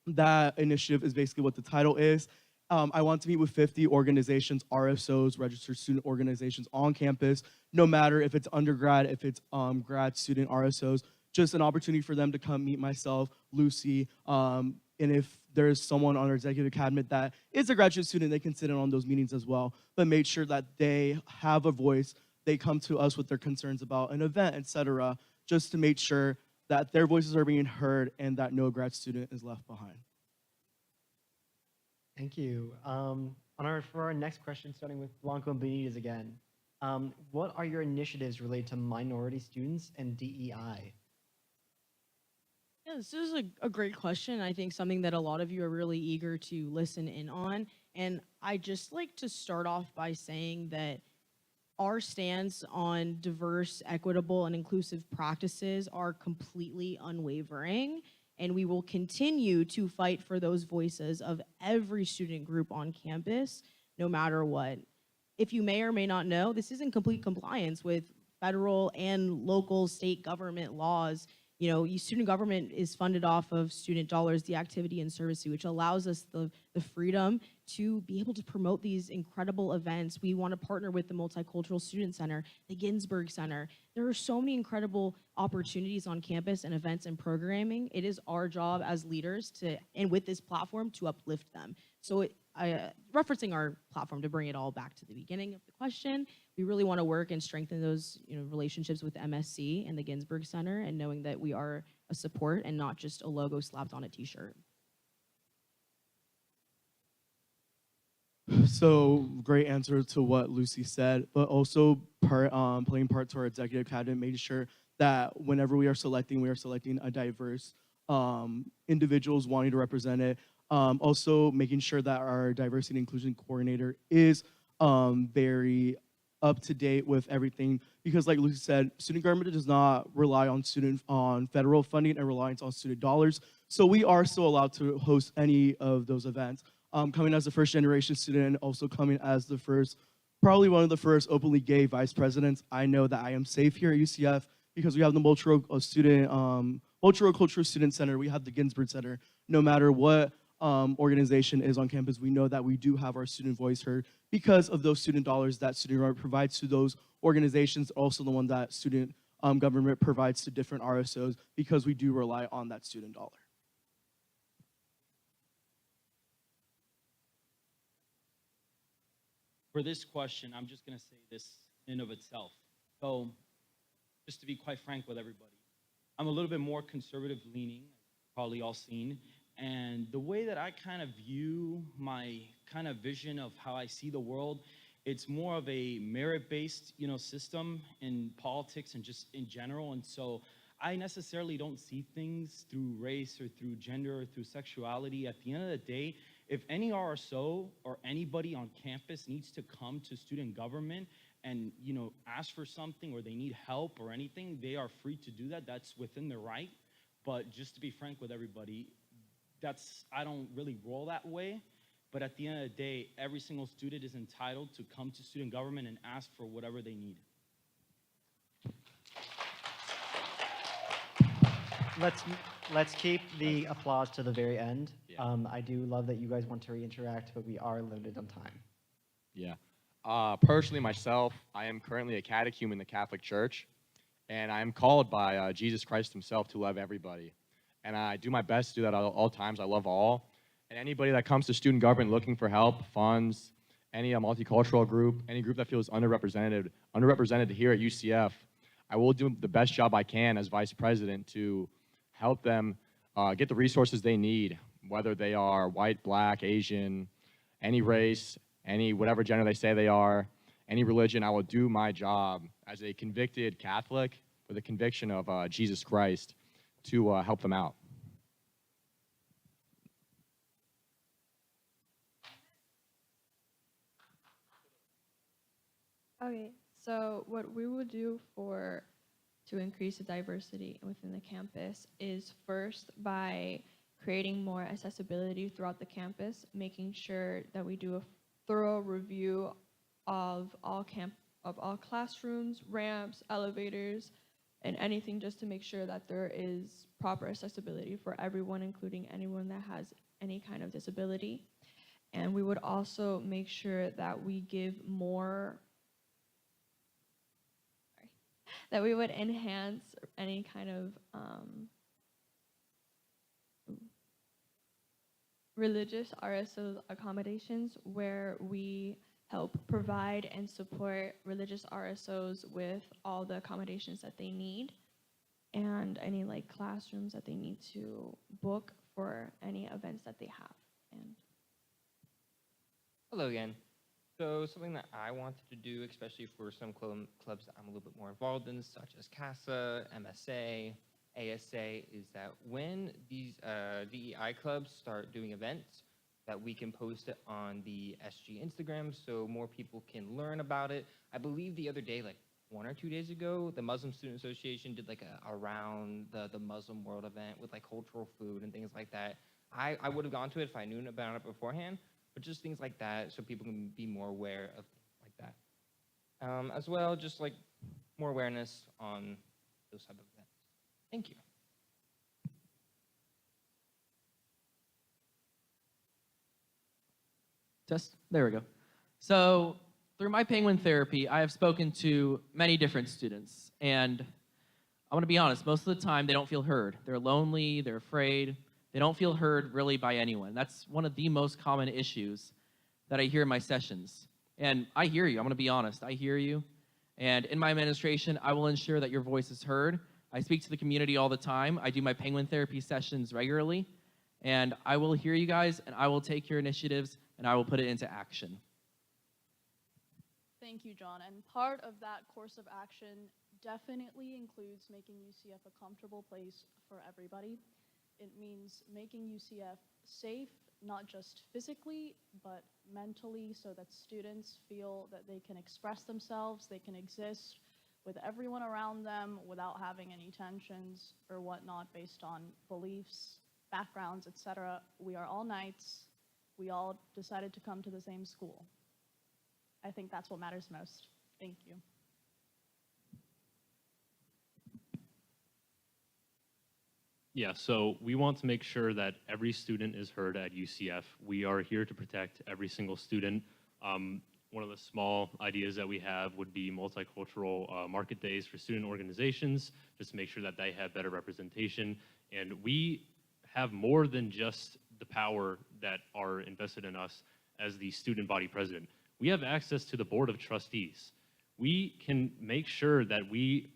that initiative is basically what the title is. I want to meet with 50 organizations, RSOs, registered student organizations on campus, no matter if it's undergrad, if it's grad student RSOs, just an opportunity for them to come meet myself, Lucy, and if there's someone on our executive cabinet that is a graduate student, they can sit in on those meetings as well, but make sure that they have a voice, they come to us with their concerns about an event, etc., just to make sure that their voices are being heard and that no grad student is left behind. Thank you. For our next question, starting with Blanco and Benitez again, what are your initiatives related to minority students and DEI? Yeah, this is a great question. I think something that a lot of you are really eager to listen in on. And I just like to start off by saying that our stance on diverse, equitable, and inclusive practices are completely unwavering. And we will continue to fight for those voices of every student group on campus, no matter what. If you may or may not know, this is in complete compliance with federal and local state government laws. Student government is funded off of student dollars, the activity and service fee, which allows us the freedom to be able to promote these incredible events. We want to partner with the Multicultural Student Center, the Ginsburg Center. There are so many incredible opportunities on campus and events and programming. It is our job as leaders and with this platform to uplift them. So referencing our platform to bring it all back to the beginning of the question, we really want to work and strengthen those relationships with MSC and the Ginsburg Center, and knowing that we are a support and not just a logo slapped on a t-shirt. So great answer to what Lucy said, but also playing part to our executive cabinet, making sure that whenever we are selecting a diverse individuals wanting to represent it. Also making sure that our diversity and inclusion coordinator is very up to date with everything, because like Lucy said, student government does not rely on federal funding and reliance on student dollars. So we are still allowed to host any of those events. Coming as a first generation student, also coming as the first, probably one of the first openly gay vice presidents, I know that I am safe here at UCF because we have the Multicultural Student Center, we have the Ginsberg Center. No matter what organization is on campus, we know that we do have our student voice heard because of those student dollars that student government provides to those organizations, also the one that student government provides to different RSOs, because we do rely on that student dollar. For this question, I'm just going to say this in of itself. So, just to be quite frank with everybody, I'm a little bit more conservative leaning, probably all seen. And the way that I kind of view my kind of vision of how I see the world, it's more of a merit-based, system in politics and just in general. And so I necessarily don't see things through race or through gender or through sexuality. At the end of the day, if any RSO or anybody on campus needs to come to student government and ask for something, or they need help or anything, they are free to do that. That's within their right. But just to be frank with everybody, I don't really roll that way. But at the end of the day, every single student is entitled to come to student government and ask for whatever they need. Let's keep the applause to the very end. Yeah. I do love that you guys want to interact, but we are limited on time. Yeah. Personally, myself, I am currently a catechumen in the Catholic Church, and I am called by Jesus Christ himself to love everybody. And I do my best to do that at all times. I love all. And anybody that comes to student government looking for help, funds, any multicultural group, any group that feels underrepresented here at UCF, I will do the best job I can as vice president to help them get the resources they need, whether they are white, black, Asian, any race, any whatever gender they say they are, any religion. I will do my job as a convicted Catholic with a conviction of Jesus Christ to help them out. Okay, so what we will do to increase the diversity within the campus is first by creating more accessibility throughout the campus, making sure that we do a thorough review of all classrooms, ramps, elevators, and anything just to make sure that there is proper accessibility for everyone, including anyone that has any kind of disability. And we would also make sure that we give that we would enhance any kind of religious RSO accommodations, where we help provide and support religious RSOs with all the accommodations that they need, and any classrooms that they need to book for any events that they have. And Hello again. So something that I wanted to do, especially for some clubs that I'm a little bit more involved in, such as CASA, MSA, ASA, is that when these DEI clubs start doing events, that we can post it on the SG Instagram so more people can learn about it. I believe the other day, 1 or 2 days ago, the Muslim Student Association did a around the Muslim world event with cultural food and things like that. I would have gone to it if I knew about it beforehand, but just things like that so people can be more aware of things like that. As well, just more awareness on those type of events. Thank you. Test. There we go. So through my penguin therapy, I have spoken to many different students, and I want to be honest, most of the time they don't feel heard. They're lonely, they're afraid, they don't feel heard really by anyone. That's one of the most common issues that I hear in my sessions. And I hear you, I'm gonna be honest, I hear you. And in my administration, I will ensure that your voice is heard. I speak to the community all the time. I do my penguin therapy sessions regularly. And I will hear you guys, and I will take your initiatives, and I will put it into action. Thank you, John. And part of that course of action definitely includes making UCF a comfortable place for everybody. It means making UCF safe, not just physically, but mentally, so that students feel that they can express themselves, they can exist with everyone around them without having any tensions or whatnot based on beliefs, backgrounds, etc. We are all Knights. We all decided to come to the same school. I think that's what matters most. Thank you. Yeah, so we want to make sure that every student is heard at UCF. We are here to protect every single student. One of the small ideas that we have would be multicultural market days for student organizations, just to make sure that they have better representation. And we have more than just the power that are invested in us as the student body president. We have access to the board of trustees. We can make sure that we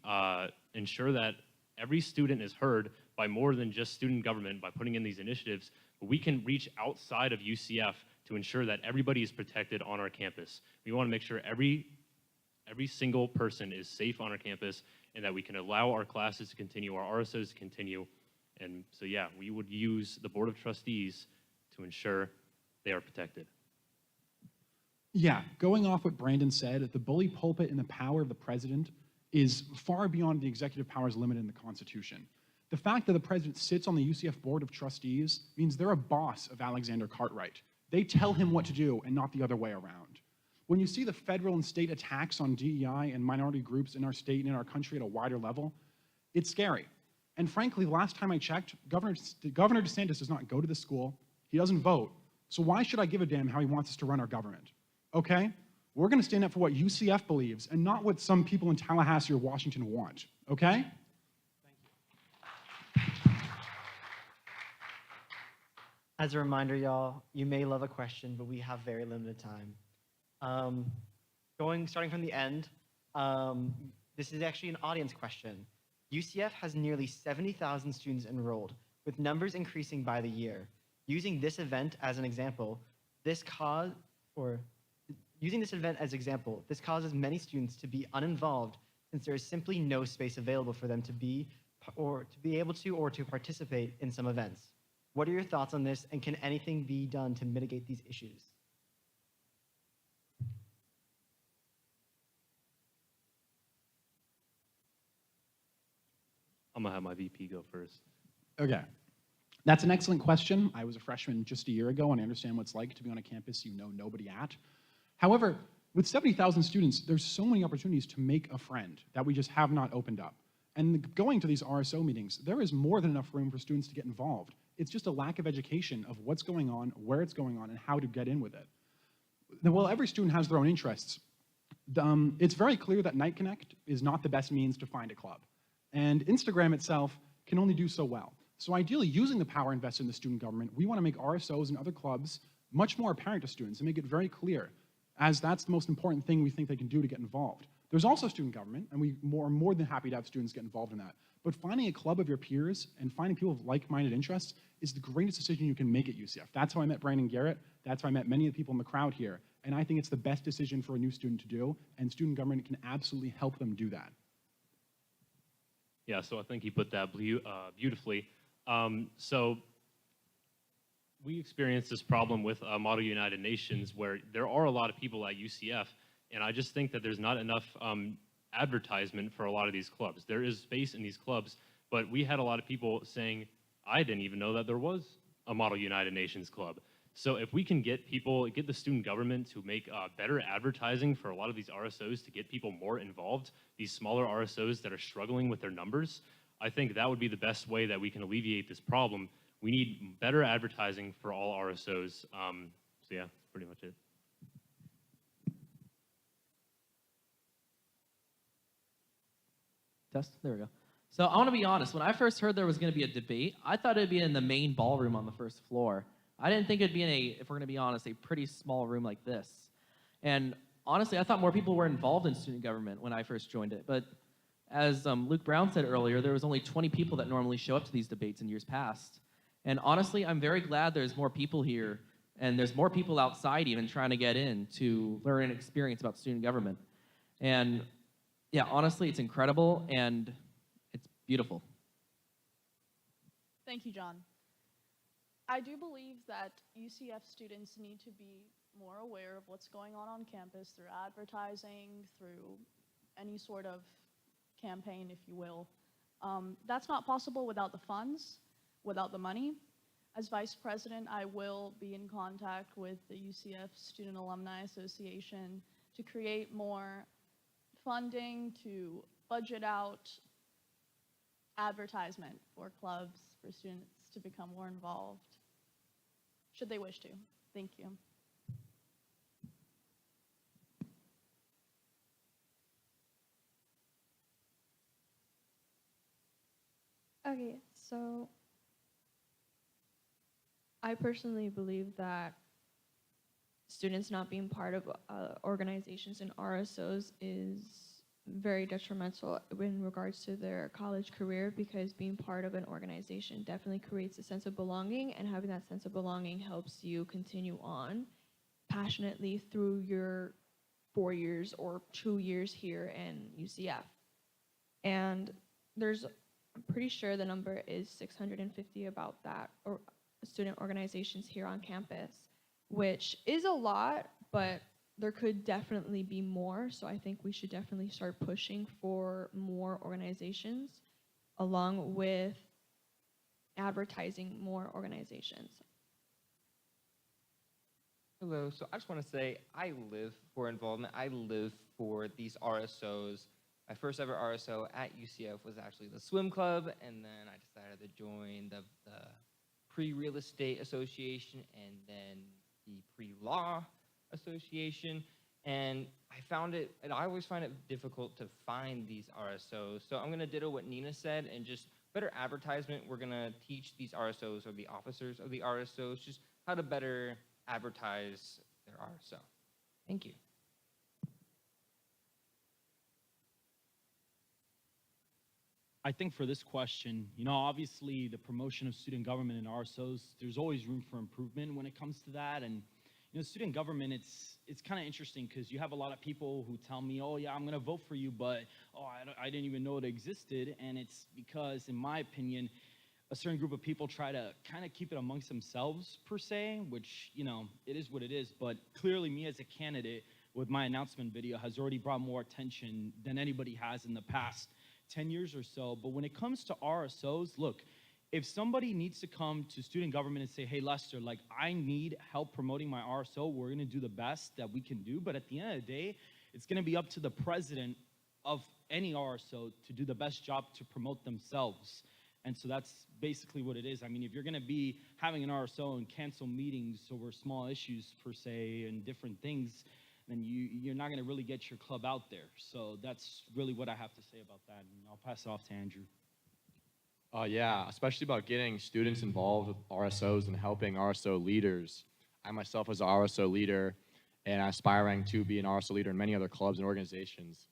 ensure that every student is heard by more than just student government by putting in these initiatives, but we can reach outside of UCF to ensure that everybody is protected on our campus. We want to make sure every single person is safe on our campus and that we can allow our classes to continue, our RSOs to continue. And so, yeah, we would use the Board of Trustees to ensure they are protected. Yeah, going off what Brandon said, the bully pulpit and the power of the president is far beyond the executive powers limited in the Constitution. The fact that the president sits on the UCF Board of Trustees means they're a boss of Alexander Cartwright. They tell him what to do and not the other way around. When you see the federal and state attacks on DEI and minority groups in our state and in our country at a wider level, it's scary. And frankly, the last time I checked, Governor DeSantis does not go to the school. He doesn't vote. So why should I give a damn how he wants us to run our government? Okay? We're going to stand up for what UCF believes and not what some people in Tallahassee or Washington want. Okay? As a reminder, y'all, you may love a question, but we have very limited time. Starting from the end, this is actually an audience question. UCF has nearly 70,000 students enrolled, with numbers increasing by the year. Using this event as example, this causes many students to be uninvolved since there is simply no space available for them to be able to participate in some events. What are your thoughts on this, and can anything be done to mitigate these issues? I'm gonna have my VP go first. Okay. That's an excellent question. I was a freshman just a year ago, and I understand what it's like to be on a campus you know nobody at. However, with 70,000 students, there's so many opportunities to make a friend that we just have not opened up. And going to these RSO meetings, there is more than enough room for students to get involved. It's just a lack of education of what's going on, where it's going on, and how to get in with it. While every student has their own interests, it's very clear that Knight Connect is not the best means to find a club. And Instagram itself can only do so well. So ideally, using the power invested in the student government, we want to make RSOs and other clubs much more apparent to students and make it very clear, as that's the most important thing we think they can do to get involved. There's also student government, and we are more than happy to have students get involved in that. But finding a club of your peers and finding people of like-minded interests is the greatest decision you can make at UCF. That's how I met Brandon Garrett. That's how I met many of the people in the crowd here. And I think it's the best decision for a new student to do, and student government can absolutely help them do that. Yeah, so I think he put that beautifully. So we experienced this problem with Model United Nations where there are a lot of people at UCF, and I just think that there's not enough advertisement for a lot of these clubs. There is space in these clubs, but we had a lot of people saying, I didn't even know that there was a Model United Nations club. So if we can get the student government to make better advertising for a lot of these RSOs to get people more involved, these smaller RSOs that are struggling with their numbers, I think that would be the best way that we can alleviate this problem. We need better advertising for all RSOs. So yeah, that's pretty much it. Test, there we go. So I want to be honest, when I first heard there was going to be a debate, I thought it'd be in the main ballroom on the first floor. I didn't think it'd be in if we're going to be honest, a pretty small room like this. And honestly, I thought more people were involved in student government when I first joined it. But as Luke Brown said earlier, there was only 20 people that normally show up to these debates in years past. And honestly, I'm very glad there's more people here And there's more people outside even trying to get in to learn and experience about student government. And yeah, honestly, it's incredible and it's beautiful. Thank you, John. I do believe that UCF students need to be more aware of what's going on campus through advertising, through any sort of campaign, if you will. That's not possible without the funds, without the money. As vice president, I will be in contact with the UCF Student Alumni Association to create more funding, to budget out advertisement for clubs, for students to become more involved, should they wish to. Thank you. Okay, so I personally believe that students not being part of organizations and RSOs is very detrimental in regards to their college career, because being part of an organization definitely creates a sense of belonging, and having that sense of belonging helps you continue on passionately through your 4 years or 2 years here in UCF. And I'm pretty sure the number is 650 about that, or student organizations here on campus, which is a lot, but there could definitely be more. So I think we should definitely start pushing for more organizations, along with advertising more organizations. Hello. So I just want to say I live for involvement. I live for these RSOs. My first ever RSO at UCF was actually the swim club, and then I decided to join the pre-real estate association and then the pre-law association. And I always find it difficult to find these RSOs. So I'm gonna ditto what Nina said, and just better advertisement. We're gonna teach these RSOs, or the officers of the RSOs, just how to better advertise their RSO. Thank you. I think for this question, obviously the promotion of student government and RSOs, there's always room for improvement when it comes to that. And student government, it's kind of interesting because you have a lot of people who tell me, oh yeah, I'm going to vote for you, but I didn't even know it existed. And it's because, in my opinion, a certain group of people try to kind of keep it amongst themselves per se, which, it is what it is. But clearly me as a candidate with my announcement video has already brought more attention than anybody has in the past 10 years or so. But when it comes to RSOs, look, if somebody needs to come to student government and say, hey, Lester, like, I need help promoting my RSO, we're going to do the best that we can do. But at the end of the day, it's going to be up to the president of any RSO to do the best job to promote themselves. And so that's basically what it is. I mean, if you're going to be having an RSO and cancel meetings over small issues per se and different things, then you're not going to really get your club out there. So that's really what I have to say about that. And I'll pass it off to Andrew. Yeah, especially about getting students involved with RSOs and helping RSO leaders. I myself was an RSO leader and aspiring to be an RSO leader in many other clubs and organizations.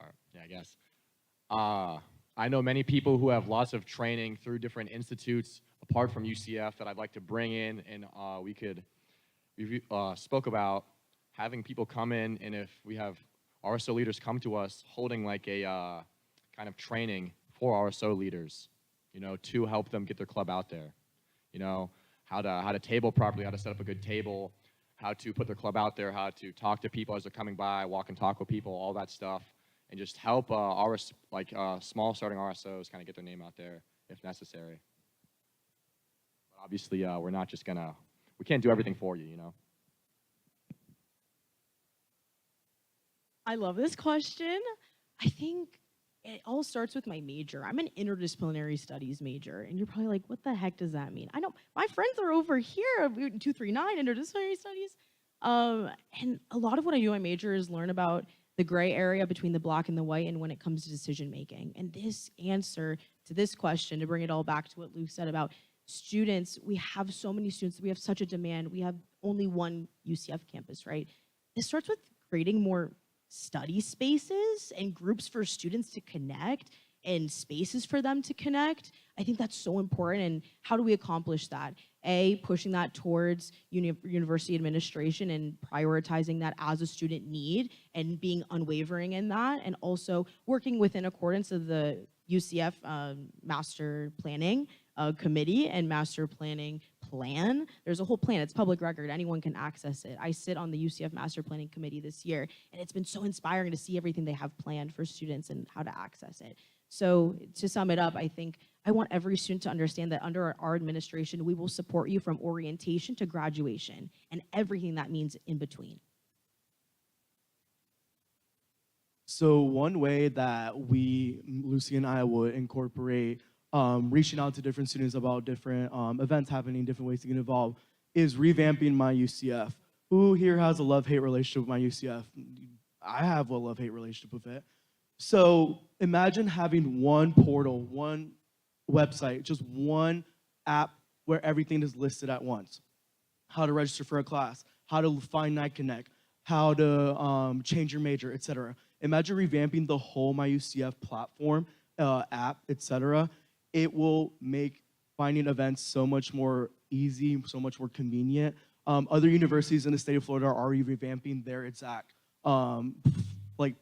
I guess. I know many people who have lots of training through different institutes apart from UCF that I'd like to bring in, and we spoke about having people come in, and if we have RSO leaders come to us, holding like a kind of training for RSO leaders, to help them get their club out there. How to table properly, how to set up a good table, how to put their club out there, how to talk to people as they're coming by, walk and talk with people, all that stuff, and just help small starting RSOs kind of get their name out there if necessary. But obviously, we're not just we can't do everything for you, I love this question. I think it all starts with my major. I'm an interdisciplinary studies major, and you're probably like, what the heck does that mean? I know my friends are over here, 239 interdisciplinary studies. And a lot of what I do in my major is learn about the gray area between the black and the white, and when it comes to decision making. And this answer to this question, to bring it all back to what Luke said about students, we have so many students, we have such a demand. We have only one UCF campus, right? This starts with creating more study spaces and groups for students to connect and spaces for them to connect. I think that's so important. And how do we accomplish that? pushing that towards university administration and prioritizing that as a student need and being unwavering in that, and also working within accordance of the UCF master planning committee and master planning plan. There's a whole plan. It's public record. Anyone can access it. I sit on the UCF master planning committee this year, and it's been so inspiring to see everything they have planned for students and how to access it. So to sum it up, I think I want every student to understand that under our administration, we will support you from orientation to graduation and everything that means in between. So one way that Lucy and I would incorporate reaching out to different students about different events happening, different ways to get involved, is revamping my UCF. Who here has a love-hate relationship with my UCF? I have a love-hate relationship with it. So imagine having one portal, one website, just one app where everything is listed at once. How to register for a class, how to find Night Connect, how to change your major, etc. Imagine revamping the whole MyUCF platform, app, etc. It will make finding events so much more easy, so much more convenient. Other universities in the state of Florida are already revamping their exact like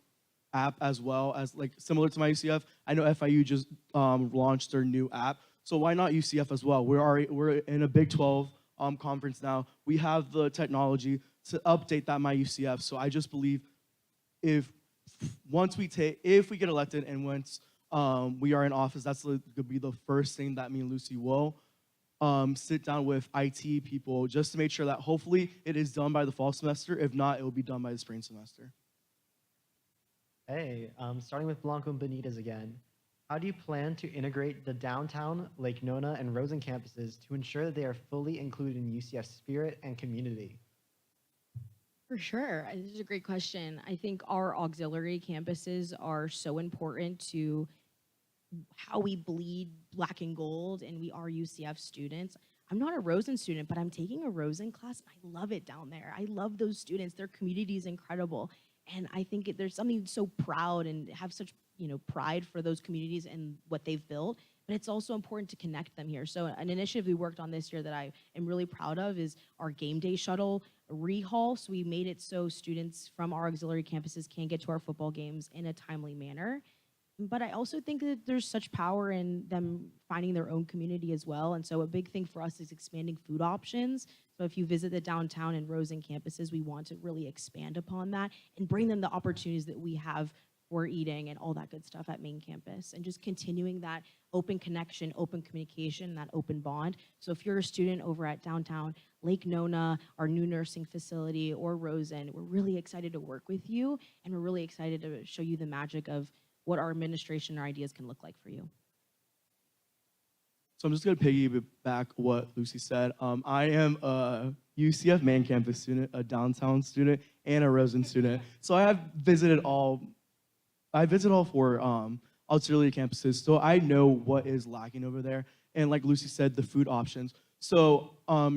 app as well as like similar to MyUCF. I know FIU just launched their new app, so why not UCF as well? We're in a Big 12 conference now. We have the technology to update that MyUCF. So I just believe if we get elected and once we are in office, that's going to be the first thing that me and Lucy will sit down with IT people just to make sure that hopefully it is done by the fall semester. If not, it will be done by the spring semester. Hey, starting with Blanco and Benitez again. How do you plan to integrate the downtown, Lake Nona, and Rosen campuses to ensure that they are fully included in UCF spirit and community? For sure. This is a great question. I think our auxiliary campuses are so important to how we bleed black and gold, and we are UCF students. I'm not a Rosen student, but I'm taking a Rosen class. I love it down there. I love those students. Their community is incredible. And I think there's something so proud and have such pride for those communities and what they've built, but it's also important to connect them here. So an initiative we worked on this year that I am really proud of is our game day shuttle rehaul. So we made it so students from our auxiliary campuses can get to our football games in a timely manner. But I also think that there's such power in them finding their own community as well. And so a big thing for us is expanding food options. So if you visit the downtown and Rosen campuses, we want to really expand upon that and bring them the opportunities that we have for eating and all that good stuff at main campus, and just continuing that open connection, open communication, that open bond. So if you're a student over at downtown Lake Nona, our new nursing facility, or Rosen, we're really excited to work with you, and we're really excited to show you the magic of what our administration or ideas can look like for you. So I'm just going to piggyback what Lucy said. I am a UCF main campus student, a downtown student, and a Rosen student. So I have visited all four auxiliary campuses, so I know what is lacking over there. And like Lucy said, the food options. So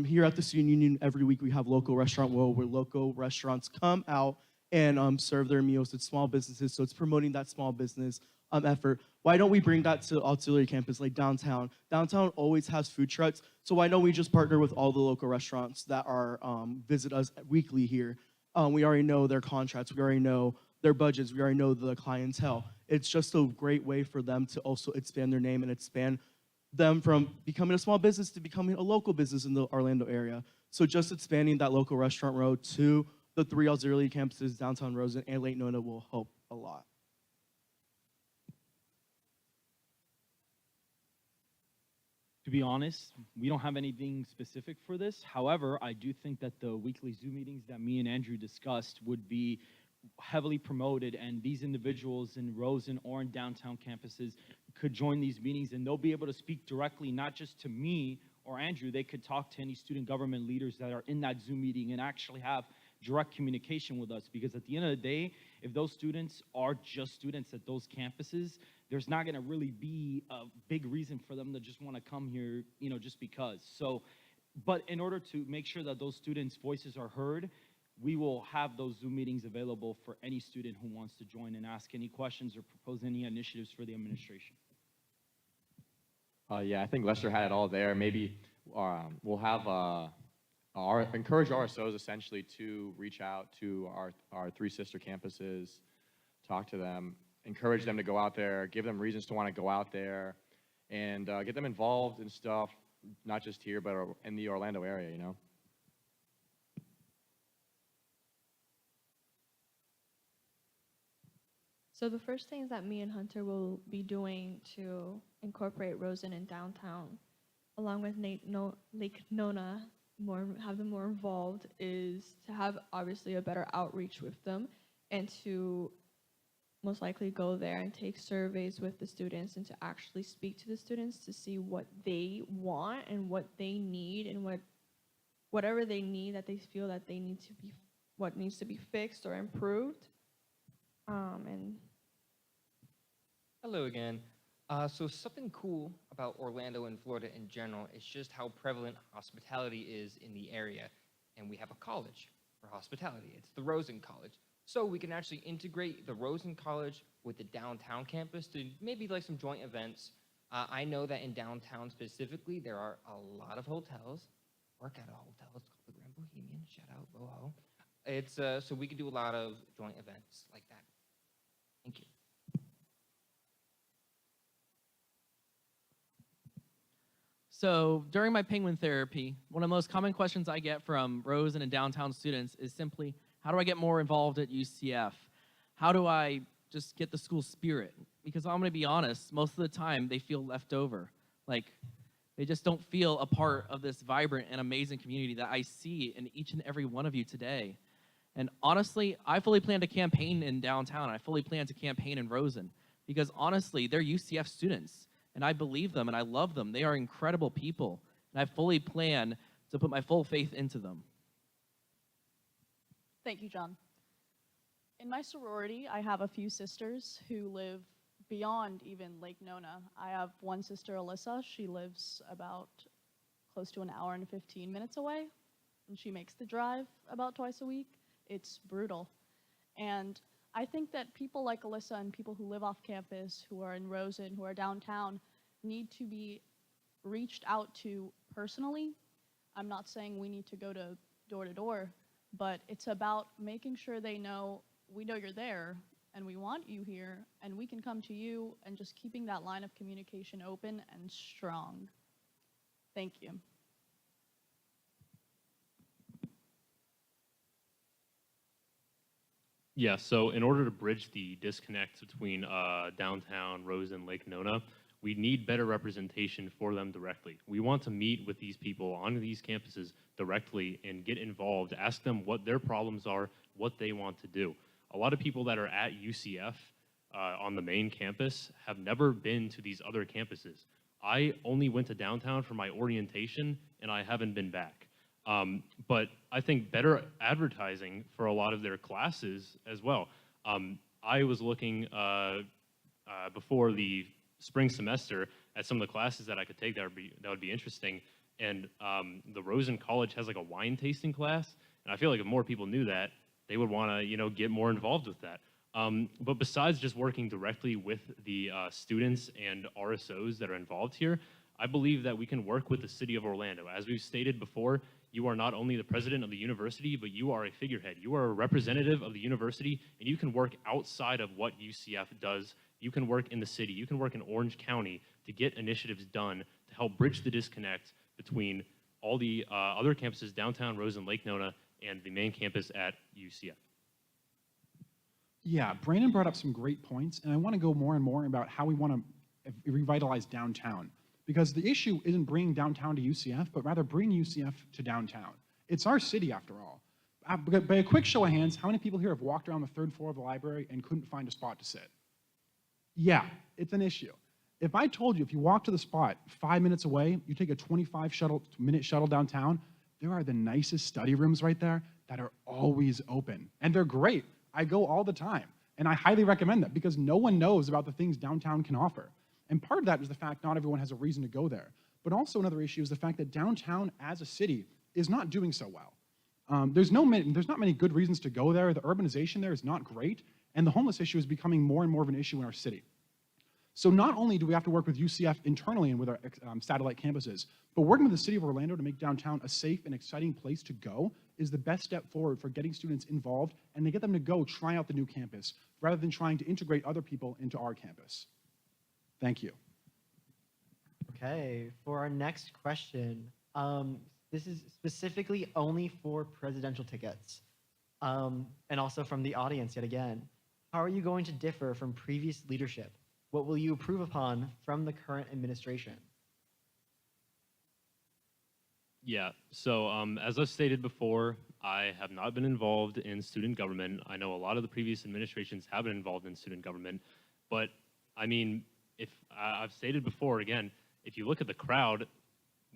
here at the Student Union, every week we have local restaurant world where local restaurants come out and serve their meals to small businesses. So it's promoting that small business effort. Why don't we bring that to auxiliary campus like downtown? Downtown always has food trucks, so why don't we just partner with all the local restaurants that are visit us weekly here? We already know their contracts, we already know their budgets, we already know the clientele. It's just a great way for them to also expand their name and expand them from becoming a small business to becoming a local business in the Orlando area. So just expanding that local restaurant row to the 3 auxiliary campuses, downtown Rosen and Lake Nona, will help a lot. To be honest, we don't have anything specific for this. However, I do think that the weekly Zoom meetings that me and Andrew discussed would be heavily promoted, and these individuals in Rosen or in downtown campuses could join these meetings, and they'll be able to speak directly, not just to me or Andrew. They could talk to any student government leaders that are in that Zoom meeting and actually have direct communication with us, because at the end of the day, if those students are just students at those campuses, there's not going to really be a big reason for them to just want to come here, just because. So, but in order to make sure that those students' voices are heard, we will have those Zoom meetings available for any student who wants to join and ask any questions or propose any initiatives for the administration. Yeah, I think Lester had it all there. Maybe we'll have encourage RSOs essentially to reach out to our three sister campuses, talk to them, encourage them to go out there, give them reasons to want to go out there, and get them involved in stuff, not just here, but in the Orlando area, you know? So the first things that me and Hunter will be doing to incorporate Rosen in downtown, along with Lake Nona, have them more involved, is to have obviously a better outreach with them, and to most likely go there and take surveys with the students and to actually speak to the students to see what they want and what they need, and whatever they need that they feel that they need to be, what needs to be fixed or improved. And Hello again. So something cool about Orlando and Florida in general is just how prevalent hospitality is in the area. And we have a college for hospitality. It's the Rosen College. So we can actually integrate the Rosen College with the downtown campus to maybe like some joint events. I know that in downtown specifically, there are a lot of hotels. Work at a hotel. It's called the Grand Bohemian. Shout out Boho. It's so we could do a lot of joint events like that. Thank you. So during my penguin therapy, one of the most common questions I get from Rosen and downtown students is simply, how do I get more involved at UCF? How do I just get the school spirit? Because I'm gonna be honest, most of the time they feel left over. Like, they just don't feel a part of this vibrant and amazing community that I see in each and every one of you today. And honestly, I fully plan to campaign in downtown. I fully plan to campaign in Rosen, because honestly, they're UCF students. And I believe them and I love them. They are incredible people. And I fully plan to put my full faith into them. Thank you, John. In my sorority, I have a few sisters who live beyond even Lake Nona. I have one sister, Alyssa. She lives about close to an hour and 15 minutes away, and she makes the drive about twice a week. It's brutal. And I think that people like Alyssa and people who live off campus, who are in Rosen, who are downtown, need to be reached out to personally. I'm not saying we need to go to door, but it's about making sure they know, we know you're there and we want you here and we can come to you, and just keeping that line of communication open and strong. Thank you. Yeah, so in order to bridge the disconnect between downtown, Rosen, Lake Nona, we need better representation for them directly. We want to meet with these people on these campuses directly and get involved, ask them what their problems are, what they want to do. A lot of people that are at UCF on the main campus have never been to these other campuses. I only went to downtown for my orientation, and I haven't been back. But I think better advertising for a lot of their classes as well. I was looking before the spring semester at some of the classes that I could take that would be interesting. And the Rosen College has like a wine tasting class, and I feel like if more people knew that, they would want to get more involved with that. But besides just working directly with the students and RSOs that are involved here, I believe that we can work with the city of Orlando. As we've stated before, you are not only the president of the university, but you are a figurehead. You are a representative of the university, and you can work outside of what UCF does. You can work in the city. You can work in Orange County to get initiatives done to help bridge the disconnect between all the other campuses, downtown, Rosen, Lake Nona, and the main campus at UCF. Yeah, Brandon brought up some great points, and I want to go more and more about how we want to revitalize downtown. Because the issue isn't bringing downtown to UCF, but rather bringing UCF to downtown. It's our city, after all. By a quick show of hands, how many people here have walked around the third floor of the library and couldn't find a spot to sit? Yeah, it's an issue. If I told you if you walk to the spot 5 minutes away, you take a 25-minute shuttle downtown, there are the nicest study rooms right there that are always open. And they're great. I go all the time. And I highly recommend that because no one knows about the things downtown can offer. And part of that is the fact not everyone has a reason to go there. But also another issue is the fact that downtown as a city is not doing so well. There's not many good reasons to go there. The urbanization there is not great. And the homeless issue is becoming more and more of an issue in our city. So not only do we have to work with UCF internally and with our satellite campuses, but working with the city of Orlando to make downtown a safe and exciting place to go is the best step forward for getting students involved and to get them to go try out the new campus rather than trying to integrate other people into our campus. Thank you. Okay, for our next question, this is specifically only for presidential tickets, and also from the audience yet again. How are you going to differ from previous leadership? What will you improve upon from the current administration? Yeah, so as I've stated before, I have not been involved in student government. I know a lot of the previous administrations have been involved in student government, but I mean, if I've stated before, again, if you look at the crowd,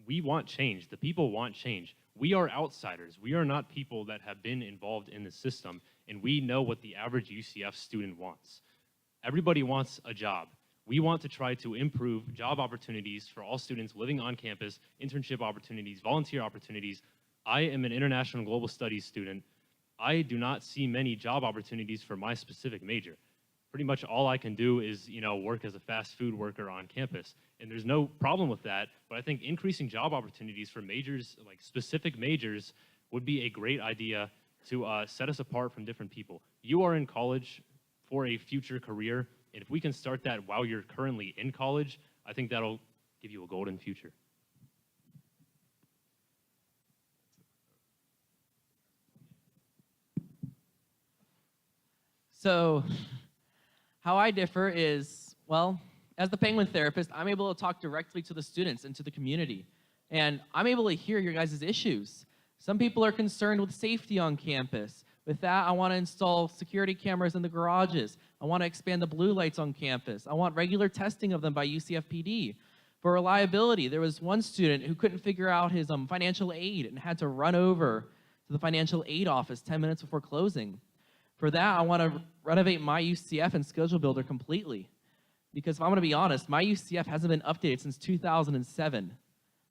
we want change. The people want change. We are outsiders. We are not people that have been involved in the system, and we know what the average UCF student wants. Everybody wants a job. We want to try to improve job opportunities for all students living on campus, internship opportunities, volunteer opportunities. I am an international and global studies student. I do not see many job opportunities for my specific major. Pretty much all I can do is, work as a fast food worker on campus. And there's no problem with that, but I think increasing job opportunities for majors, like specific majors, would be a great idea to set us apart from different people. You are in college for a future career, and if we can start that while you're currently in college, I think that'll give you a golden future. So, how I differ is, well, as the Penguin therapist, I'm able to talk directly to the students and to the community. And I'm able to hear your guys' issues. Some people are concerned with safety on campus. With that, I want to install security cameras in the garages. I want to expand the blue lights on campus. I want regular testing of them by UCFPD. For reliability, there was one student who couldn't figure out his financial aid and had to run over to the financial aid office 10 minutes before closing. For that, I want to renovate my UCF and Schedule Builder completely. Because if I'm going to be honest, my UCF hasn't been updated since 2007.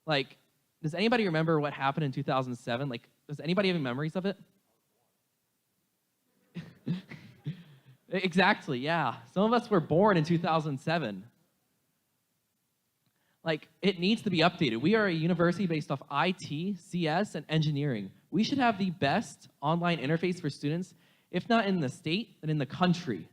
Like, does anybody remember what happened in 2007? Like, does anybody have any memories of it? Exactly, yeah. Some of us were born in 2007. Like, it needs to be updated. We are a university based off IT, CS, and engineering. We should have the best online interface for students, if not in the state, then in the country.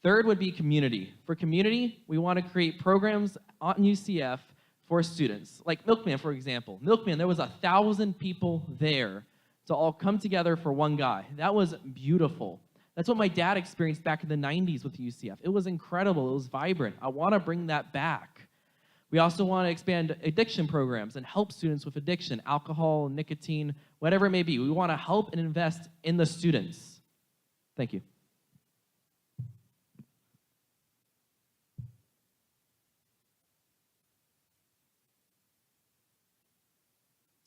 Third would be community. For community, we want to create programs on UCF for students. Like Milkman, for example. Milkman, there was 1,000 people there to all come together for one guy. That was beautiful. That's what my dad experienced back in the 90s with UCF. It was incredible. It was vibrant. I want to bring that back. We also want to expand addiction programs and help students with addiction, alcohol, nicotine, whatever it may be. We want to help and invest in the students. Thank you.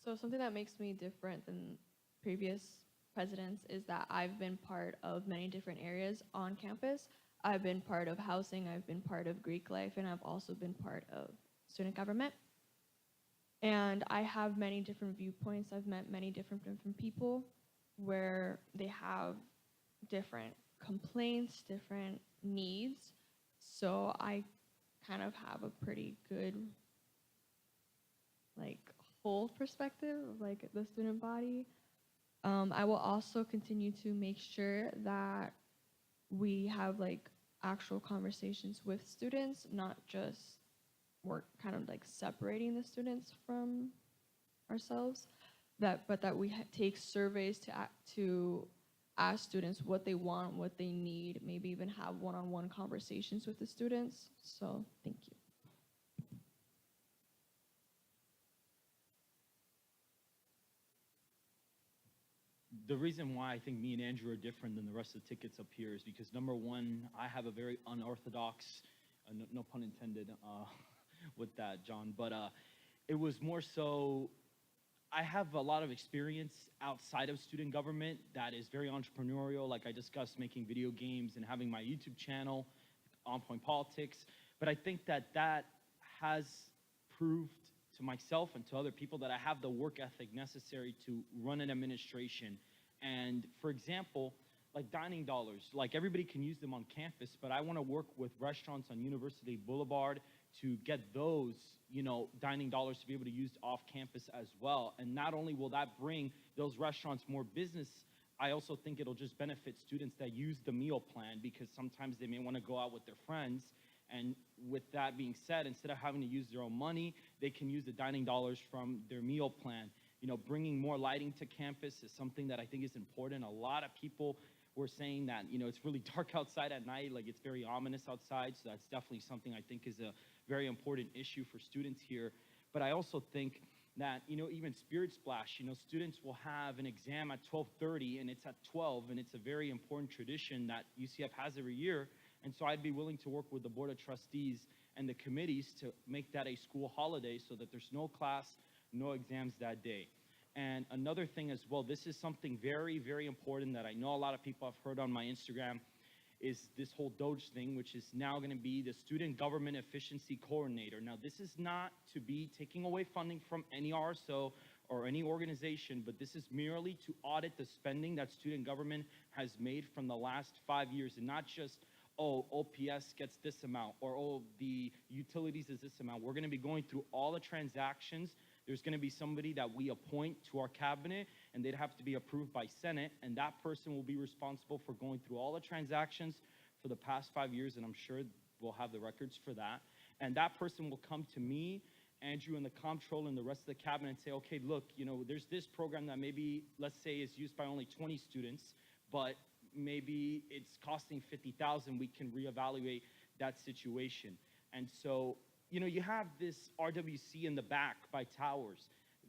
So something that makes me different than previous presidents is that I've been part of many different areas on campus. I've been part of housing, I've been part of Greek life, and I've also been part of student government. And I have many different viewpoints. I've met many different people where they have different complaints, different needs. So I kind of have a pretty good whole perspective of the student body. I will also continue to make sure that we have actual conversations with students, not just work kind of separating the students from ourselves, but that we take surveys to ask students what they want, what they need, maybe even have one-on-one conversations with the students. So thank you. The reason why I think me and Andrew are different than the rest of the tickets up here is because, number one, I have a very unorthodox, no pun intended with that, John, but it was more so I have a lot of experience outside of student government that is very entrepreneurial, like I discussed, making video games and having my YouTube channel, On Point Politics, but I think that has proved to myself and to other people that I have the work ethic necessary to run an administration. And for example, like dining dollars. Like everybody can use them on campus, but I want to work with restaurants on University Boulevard to get those, dining dollars to be able to use off campus as well. And not only will that bring those restaurants more business, I also think it'll just benefit students that use the meal plan, because sometimes they may want to go out with their friends. And with that being said, instead of having to use their own money, they can use the dining dollars from their meal plan. Bringing more lighting to campus is something that I think is important. A lot of people were saying that, it's really dark outside at night, like it's very ominous outside. So that's definitely something I think is a very important issue for students here. But I also think that, even Spirit Splash, students will have an exam at 12:30 and it's at 12, and it's a very important tradition that UCF has every year. And so I'd be willing to work with the Board of Trustees and the committees to make that a school holiday so that there's no class, no exams that day. And another thing as well, this is something very, very important that I know a lot of people have heard on my Instagram, is this whole DOGE thing, which is now going to be the Student Government Efficiency Coordinator. Now, this is not to be taking away funding from any RSO or any organization, but this is merely to audit the spending that student government has made from the last 5 years, and not just, oh, OPS gets this amount, or oh, the utilities is this amount. We're going to be going through all the transactions. There's going to be somebody that we appoint to our cabinet, and they'd have to be approved by Senate, and that person will be responsible for going through all the transactions for the past 5 years, and I'm sure we'll have the records for that. And that person will come to me, Andrew, and the comptroller and the rest of the cabinet and say, okay, look, there's this program that maybe, let's say, is used by only 20 students, but maybe it's costing $50,000. We can reevaluate that situation. And so, you have this RWC in the back by Towers.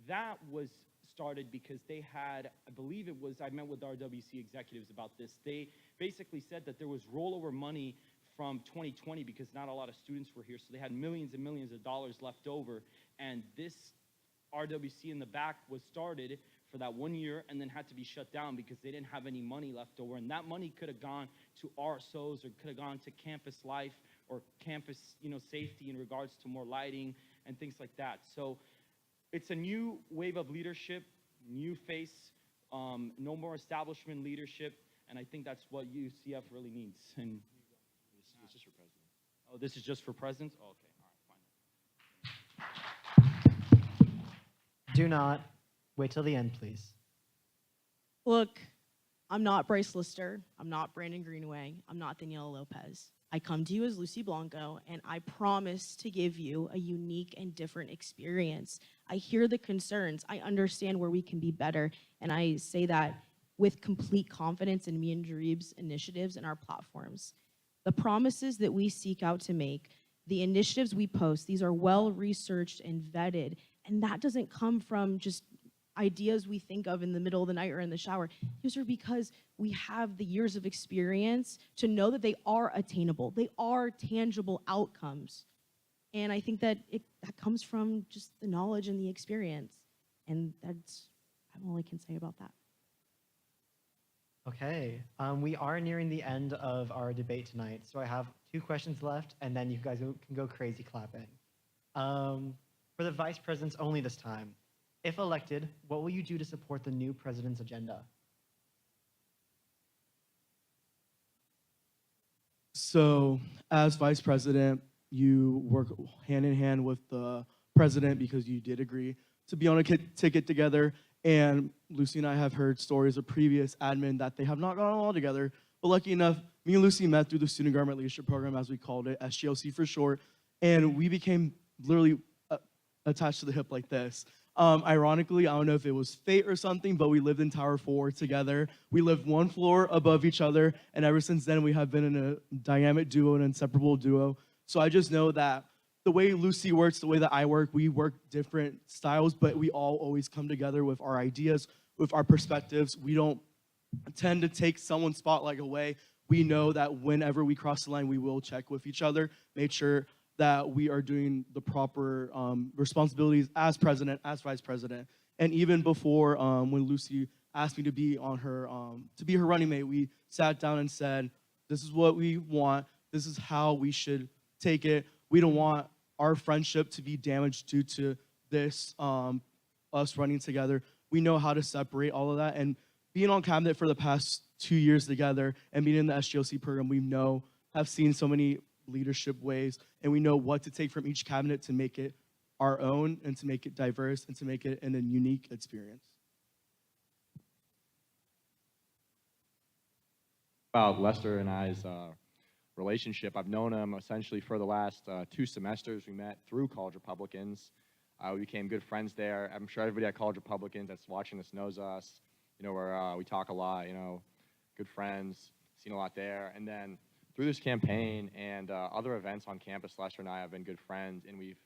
That was started because they had, I met with RWC executives about this. They basically said that there was rollover money from 2020 because not a lot of students were here, so they had millions and millions of dollars left over. And this RWC in the back was started for that 1 year and then had to be shut down because they didn't have any money left over. And that money could have gone to RSOs or could have gone to campus life or campus, safety in regards to more lighting and things like that. So it's a new wave of leadership, new face, no more establishment leadership, and I think that's what UCF really needs. And This is for president. oh, this is just for presidents? Oh, okay, all right, fine. Do not wait till the end, please. Look, I'm not Bryce Lister. I'm not Brandon Greenway. I'm not Daniela Lopez. I come to you as Lucy Blanco, and I promise to give you a unique and different experience. I hear the concerns. I understand where we can be better, and I say that with complete confidence in me and Jareeb's initiatives and our platforms. The promises that we seek out to make, the initiatives we post, these are well-researched and vetted, and that doesn't come from just ideas we think of in the middle of the night or in the shower. These are because we have the years of experience to know that they are attainable. They are tangible outcomes. And I think that that comes from just the knowledge and the experience. And that's all I can say about that. Okay, we are nearing the end of our debate tonight, so I have 2 questions left, and then you guys can go crazy clapping. For the vice presidents only this time, if elected, what will you do to support the new president's agenda? So, as vice president, you work hand in hand with the president because you did agree to be on a ticket together. And Lucy and I have heard stories of previous admin that they have not gone along together. But lucky enough, me and Lucy met through the Student Government Leadership Program, as we called it, SGLC for short. And we became literally attached to the hip like this. Ironically, I don't know if it was fate or something, but we lived in Tower 4 together. We lived 1 floor above each other, and ever since then, we have been in a dynamic duo, an inseparable duo. So I just know that the way Lucy works, the way that I work, we work different styles, but we all always come together with our ideas, with our perspectives. We don't tend to take someone's spotlight away. We know that whenever we cross the line, we will check with each other, make sure that we are doing the proper responsibilities as president, as vice president. And even before, when Lucy asked me to be on her, to be her running mate, we sat down and said, this is what we want. This is how we should take it. We don't want our friendship to be damaged due to this, us running together. We know how to separate all of that. And being on cabinet for the past 2 years together and being in the SGLC program, we know, have seen so many leadership ways, and we know what to take from each cabinet to make it our own and to make it diverse and to make it a unique experience. About Lester and I's relationship, I've known him essentially for the last 2 semesters. We met through College Republicans. We became good friends there. I'm sure everybody at College Republicans that's watching this knows us. You know, we talk a lot, you know, good friends, seen a lot there. And then through this campaign and other events on campus, Lester and I have been good friends, and we've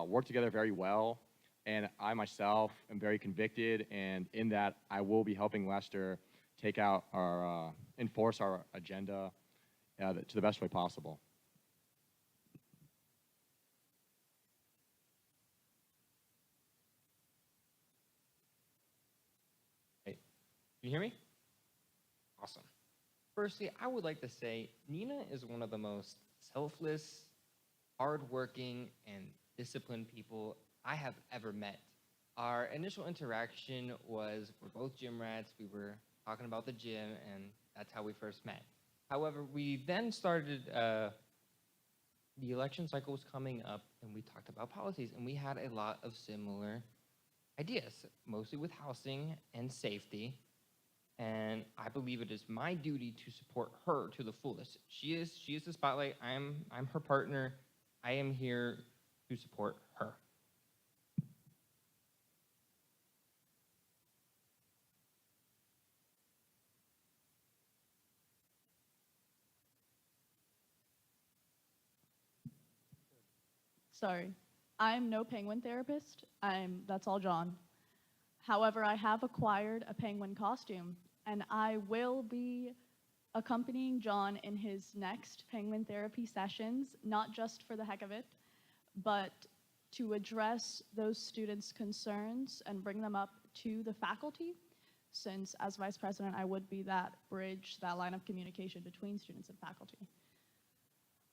worked together very well. And I myself am very convicted, and in that I will be helping Lester take out our, enforce our agenda to the best way possible. Hey, can you hear me? Awesome. Firstly, I would like to say Nina is one of the most selfless, hardworking, and disciplined people I have ever met. Our initial interaction was we're both gym rats. We were talking about the gym, and that's how we first met. However, we then started, the election cycle was coming up, and we talked about policies, and we had a lot of similar ideas, mostly with housing and safety. And I believe it is my duty to support her to the fullest. She is the spotlight. I'm her partner. I am here to support her. Sorry, I'm no penguin therapist. That's all John. However, I have acquired a penguin costume, and I will be accompanying John in his next penguin therapy sessions, not just for the heck of it, but to address those students' concerns and bring them up to the faculty, since as vice president, I would be that bridge, that line of communication between students and faculty.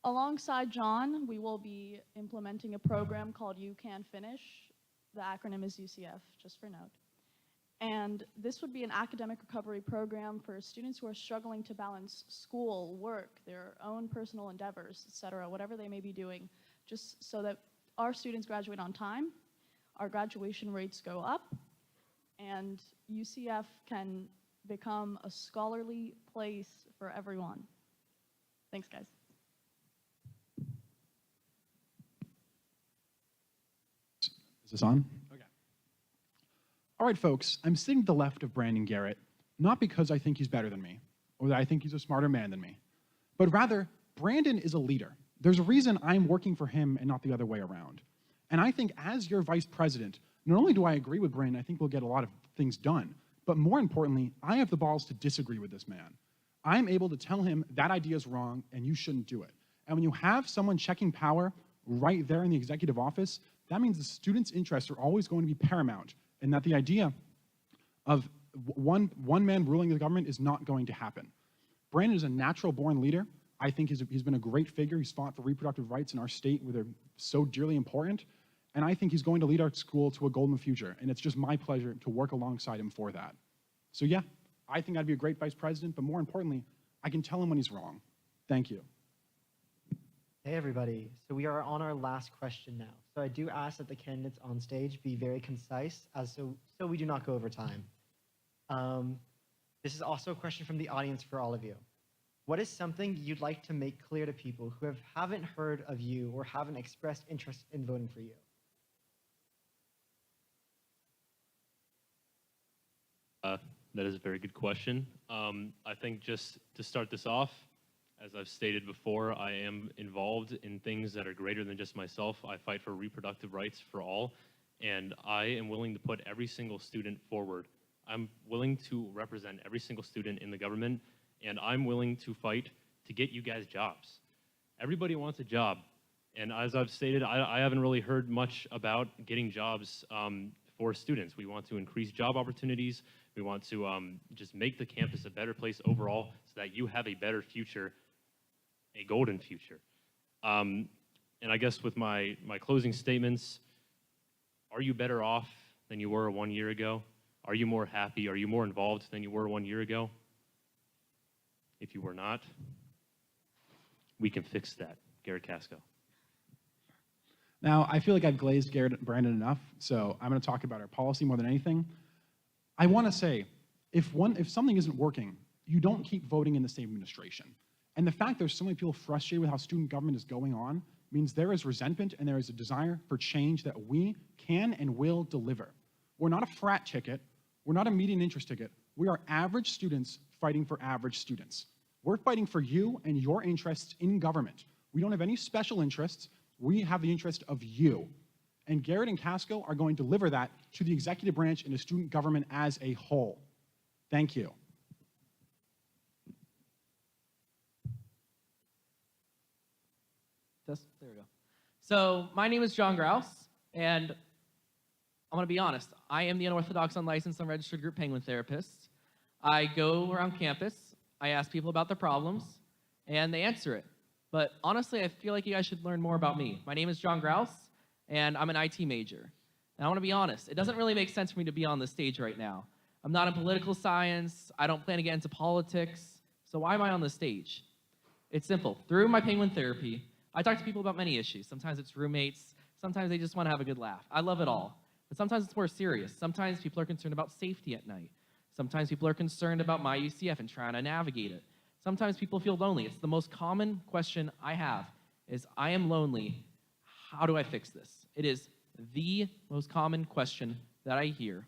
Alongside John, we will be implementing a program called You Can Finish. The acronym is UCF, just for note. And this would be an academic recovery program for students who are struggling to balance school, work, their own personal endeavors, et cetera, whatever they may be doing, just so that our students graduate on time, our graduation rates go up, and UCF can become a scholarly place for everyone. Thanks, guys. Is this on? Okay. All right, folks, I'm sitting to the left of Brandon Garrett, not because I think he's better than me, or that I think he's a smarter man than me, but rather, Brandon is a leader. There's a reason I'm working for him and not the other way around. And I think as your vice president, not only do I agree with Brandon, I think we'll get a lot of things done, but more importantly, I have the balls to disagree with this man. I'm able to tell him that idea is wrong and you shouldn't do it. And when you have someone checking power right there in the executive office, that means the students' interests are always going to be paramount, and that the idea of one man ruling the government is not going to happen. Brandon is a natural-born leader. I think he's been a great figure. He's fought for reproductive rights in our state, where they're so dearly important, and I think he's going to lead our school to a golden future, and it's just my pleasure to work alongside him for that. So yeah, I think I'd be a great vice president, but more importantly, I can tell him when he's wrong. Thank you. Hey everybody, so we are on our last question now. So I do ask that the candidates on stage be very concise so we do not go over time. This is also a question from the audience for all of you. What is something you'd like to make clear to people who haven't heard of you or haven't expressed interest in voting for you? That is a very good question. I think just to start this off, as I've stated before, I am involved in things that are greater than just myself. I fight for reproductive rights for all, and I am willing to put every single student forward. I'm willing to represent every single student in the government, and I'm willing to fight to get you guys jobs. Everybody wants a job, and as I've stated, I haven't really heard much about getting jobs for students. We want to increase job opportunities. We want to just make the campus a better place overall so that you have a better future, a golden future. And I guess with my closing statements, are you better off than you were 1 year ago? Are you more happy? Are you more involved than you were 1 year ago? If you were not, we can fix that. Garrett Casco. Now, I feel like I've glazed Garrett and Brandon enough, so I'm going to talk about our policy more than anything. I want to say, if something isn't working, you don't keep voting in the same administration. And the fact there's so many people frustrated with how student government is going on means there is resentment and there is a desire for change that we can and will deliver. We're not a frat ticket. We're not a median interest ticket. We are average students fighting for average students. We're fighting for you and your interests in government. We don't have any special interests. We have the interest of you. And Garrett and Casco are going to deliver that to the executive branch and to student government as a whole. Thank you. There we go. So my name is John Grouse, and I'm going to be honest. I am the unorthodox, unlicensed, unregistered group penguin therapist. I go around campus. I ask people about their problems, and they answer it. But honestly, I feel like you guys should learn more about me. My name is John Grouse, and I'm an IT major. And I want to be honest. It doesn't really make sense for me to be on this stage right now. I'm not in political science. I don't plan to get into politics. So why am I on this stage? It's simple. Through my penguin therapy, I talk to people about many issues. Sometimes it's roommates. Sometimes they just want to have a good laugh. I love it all. But sometimes it's more serious. Sometimes people are concerned about safety at night. Sometimes people are concerned about my UCF and trying to navigate it. Sometimes people feel lonely. It's the most common question I have is, I am lonely. How do I fix this? It is the most common question that I hear.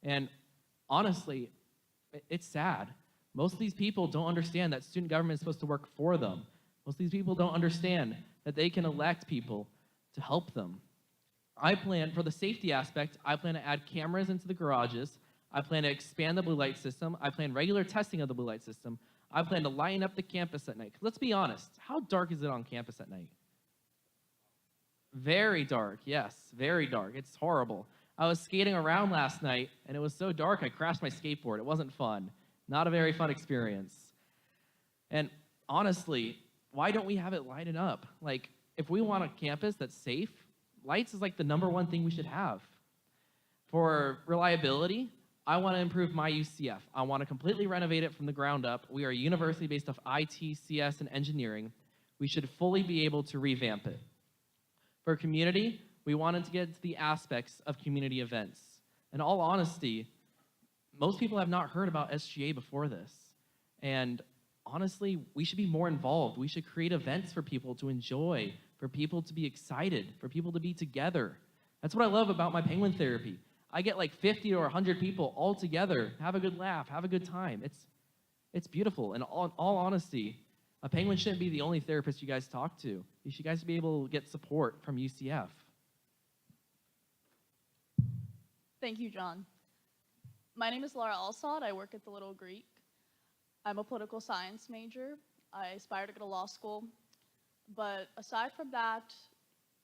And honestly, it's sad. Most of these people don't understand that student government is supposed to work for them. Most of these people don't understand that they can elect people to help them. I plan, for the safety aspect, I plan to add cameras into the garages. I plan to expand the blue light system. I plan regular testing of the blue light system. I plan to lighten up the campus at night. Let's be honest, how dark is it on campus at night? Very dark, yes, very dark. It's horrible. I was skating around last night, and it was so dark I crashed my skateboard. It wasn't fun. Not a very fun experience. And honestly, why don't we have it lighted up? Like, if we want a campus that's safe, lights is like the #1 thing we should have. For reliability, I want to improve my UCF. I want to completely renovate it from the ground up. We are a university based off IT, CS, and engineering. We should fully be able to revamp it. For community, we wanted to get to the aspects of community events. In all honesty, most people have not heard about SGA before this. And honestly, we should be more involved. We should create events for people to enjoy, for people to be excited, for people to be together. That's what I love about my penguin therapy. I get like 50 or 100 people all together, have a good laugh, have a good time. It's beautiful. And in all honesty, a penguin shouldn't be the only therapist you guys talk to. You should guys be able to get support from UCF. Thank you, John. My name is Laura Alsod. I work at the Little Greek. I'm a political science major. I aspire to go to law school. But aside from that,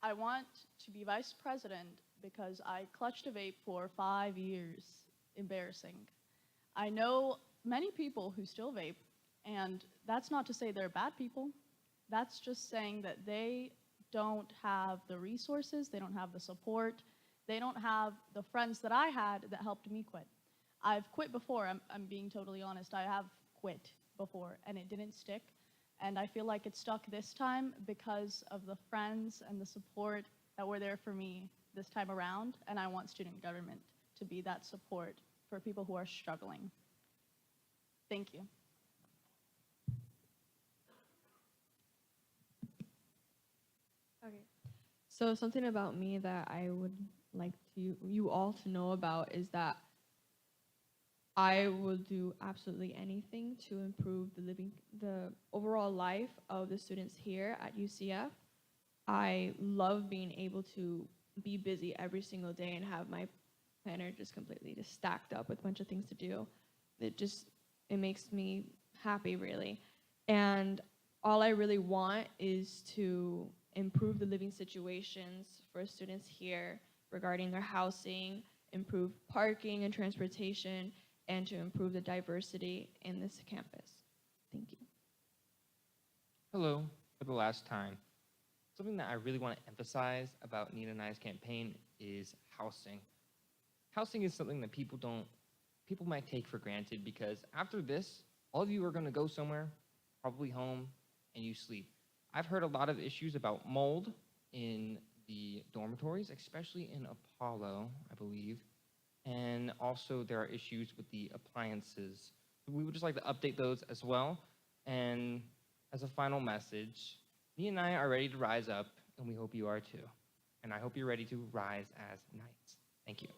I want to be vice president because I clutched a vape for 5 years. Embarrassing. I know many people who still vape, and that's not to say they're bad people. That's just saying that they don't have the resources, they don't have the support, they don't have the friends that I had that helped me quit. I've quit before, I'm being totally honest. I have quit before, and it didn't stick. And I feel like it stuck this time because of the friends and the support that were there for me this time around, and I want student government to be that support for people who are struggling. Thank you. Okay. So something about me that I would like you all to know about is that I will do absolutely anything to improve the overall life of the students here at UCF. I love being able to be busy every single day and have my planner just completely stacked up with a bunch of things to do. It makes me happy, really. And all I really want is to improve the living situations for students here regarding their housing, improve parking and transportation, and to improve the diversity in this campus. Thank you. Hello, for the last time. Something that I really want to emphasize about Nina and I's campaign is housing. Housing is something that people don't people might take for granted because after this, all of you are going to go somewhere, probably home, and you sleep. I've heard a lot of issues about mold in the dormitories, especially in Apollo, I believe. And also there are issues with the appliances. We would just like to update those as well. And as a final message, me and I are ready to rise up, and we hope you are too. And I hope you're ready to rise as knights. Thank you.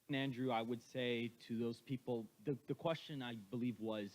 And Andrew, I would say to those people, the question I believe was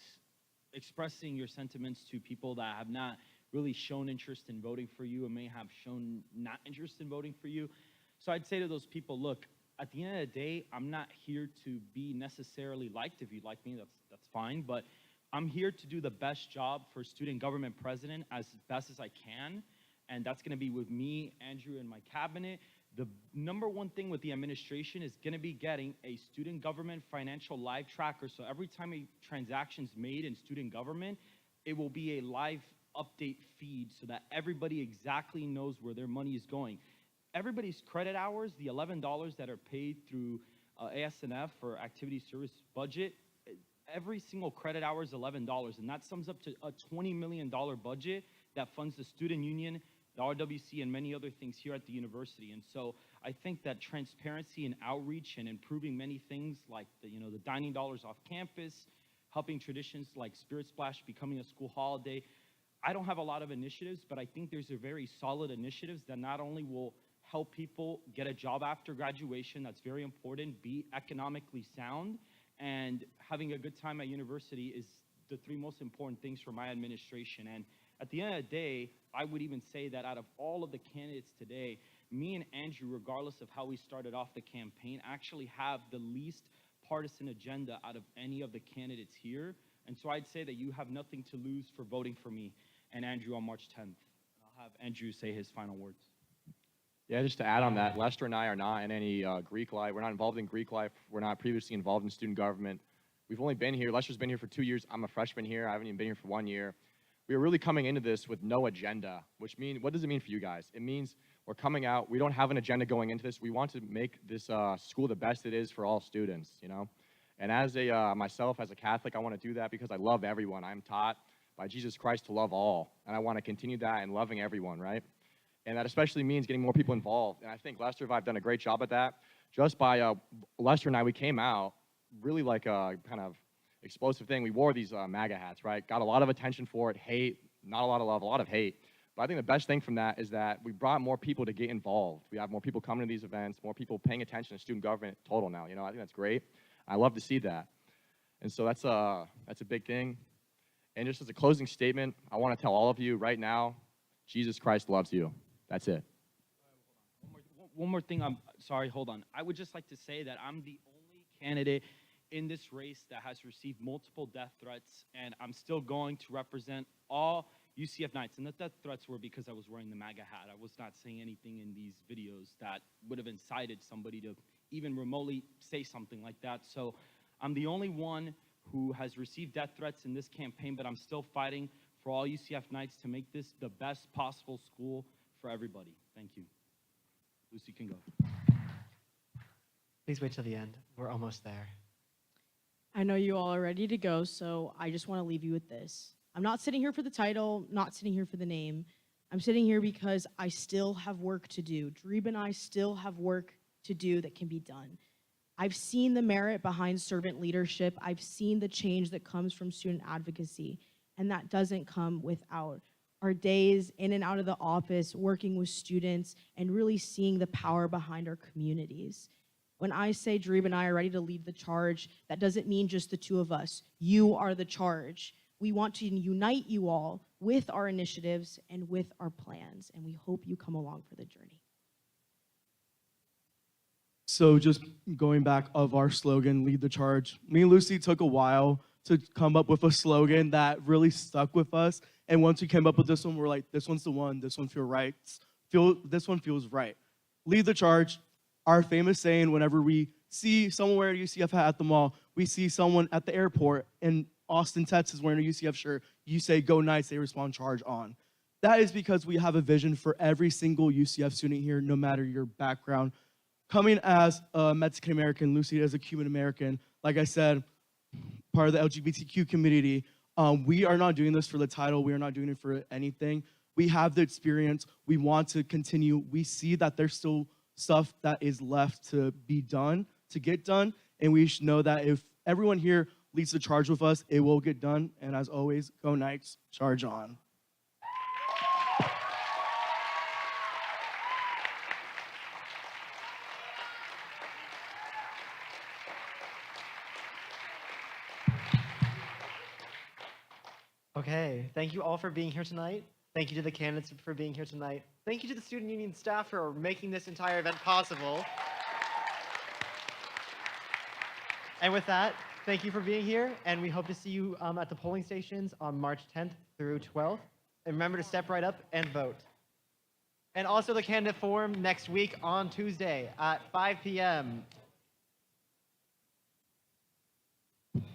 expressing your sentiments to people that have not really shown interest in voting for you and may have shown not interest in voting for you. So I'd say to those people, look, at the end of the day, I'm not here to be necessarily liked. If you like me, that's fine. But I'm here to do the best job for student government president as best as I can. And that's going to be with me, Andrew, and my cabinet. The number one thing with the administration is going to be getting a student government financial live tracker. So every time a transaction is made in student government, it will be a live update feed so that everybody exactly knows where their money is going. Everybody's credit hours, the $11 that are paid through ASNF for activity service budget, every single credit hour is $11, and that sums up to a $20 million budget that funds the student union, the RWC, and many other things here at the university. And so I think that transparency and outreach and improving many things like the dining dollars off campus, helping traditions like Spirit Splash becoming a school holiday. I don't have a lot of initiatives, but I think there's a very solid initiatives that not only will help people get a job after graduation, that's very important, be economically sound, and having a good time at university is the three most important things for my administration. And at the end of the day, I would even say that out of all of the candidates today, me and Andrew, regardless of how we started off the campaign, actually have the least partisan agenda out of any of the candidates here. And so I'd say that you have nothing to lose for voting for me and Andrew on March 10th. I'll have Andrew say his final words. Yeah, just to add on that, Lester and I are not in any Greek life. We're not involved in Greek life. We're not previously involved in student government. We've only been here, Lester's been here for 2 years. I'm a freshman here. I haven't even been here for 1 year. We are really coming into this with no agenda, which means, what does it mean for you guys? It means we're coming out, we don't have an agenda going into this. We want to make this school the best it is for all students, you know? And as myself, as a Catholic, I want to do that because I love everyone. I'm taught by Jesus Christ to love all, and I want to continue that in loving everyone, right? And that especially means getting more people involved. And I think Lester and I have done a great job at that. Just by Lester and I, we came out really like a kind of explosive thing. We wore these MAGA hats, right? Got a lot of attention for it, hate, not a lot of love, a lot of hate. But I think the best thing from that is that we brought more people to get involved. We have more people coming to these events, more people paying attention to student government total now. You know, I think that's great. I love to see that. And so that's a big thing. And just as a closing statement, I want to tell all of you right now, Jesus Christ loves you. That's it. One more thing, I'm sorry, hold on. I would just like to say that I'm the only candidate in this race that has received multiple death threats, and I'm still going to represent all UCF Knights. And the death threats were because I was wearing the MAGA hat. I was not saying anything in these videos that would have incited somebody to even remotely say something like that. So I'm the only one who has received death threats in this campaign, but I'm still fighting for all UCF Knights to make this the best possible school for everybody. Thank you. Lucy can go. Please wait till the end. We're almost there. I know you all are ready to go, so I just want to leave you with this. I'm not sitting here for the title, not sitting here for the name. I'm sitting here because I still have work to do. Dreeb and I still have work to do that can be done. I've seen the merit behind servant leadership. I've seen the change that comes from student advocacy, and that doesn't come without our days in and out of the office, working with students, and really seeing the power behind our communities. When I say Dreeb and I are ready to lead the charge, that doesn't mean just the two of us. You are the charge. We want to unite you all with our initiatives and with our plans, and we hope you come along for the journey. So just going back of our slogan, lead the charge, me and Lucy took a while to come up with a slogan that really stuck with us. And once we came up with this one, we're like, this one's the one, this one feels right. This one feels right. Lead the charge. Our famous saying, whenever we see someone wearing a UCF hat at the mall, we see someone at the airport in Austin, Texas wearing a UCF shirt, you say, go Knights, they respond, charge on. That is because we have a vision for every single UCF student here, no matter your background. Coming as a Mexican American, Lucy as a Cuban American, like I said, part of the LGBTQ community, we are not doing this for the title. We are not doing it for anything. We have the experience. We want to continue. We see that there's still stuff that is left to be done, to get done. And we should know that if everyone here leads the charge with us, it will get done. And as always, go Knights, charge on. Okay, thank you all for being here tonight. Thank you to the candidates for being here tonight. Thank you to the student union staff for making this entire event possible. And with that, thank you for being here, and we hope to see you at the polling stations on March 10th through 12th. And remember to step right up and vote. And also the candidate forum next week on Tuesday at 5 p.m.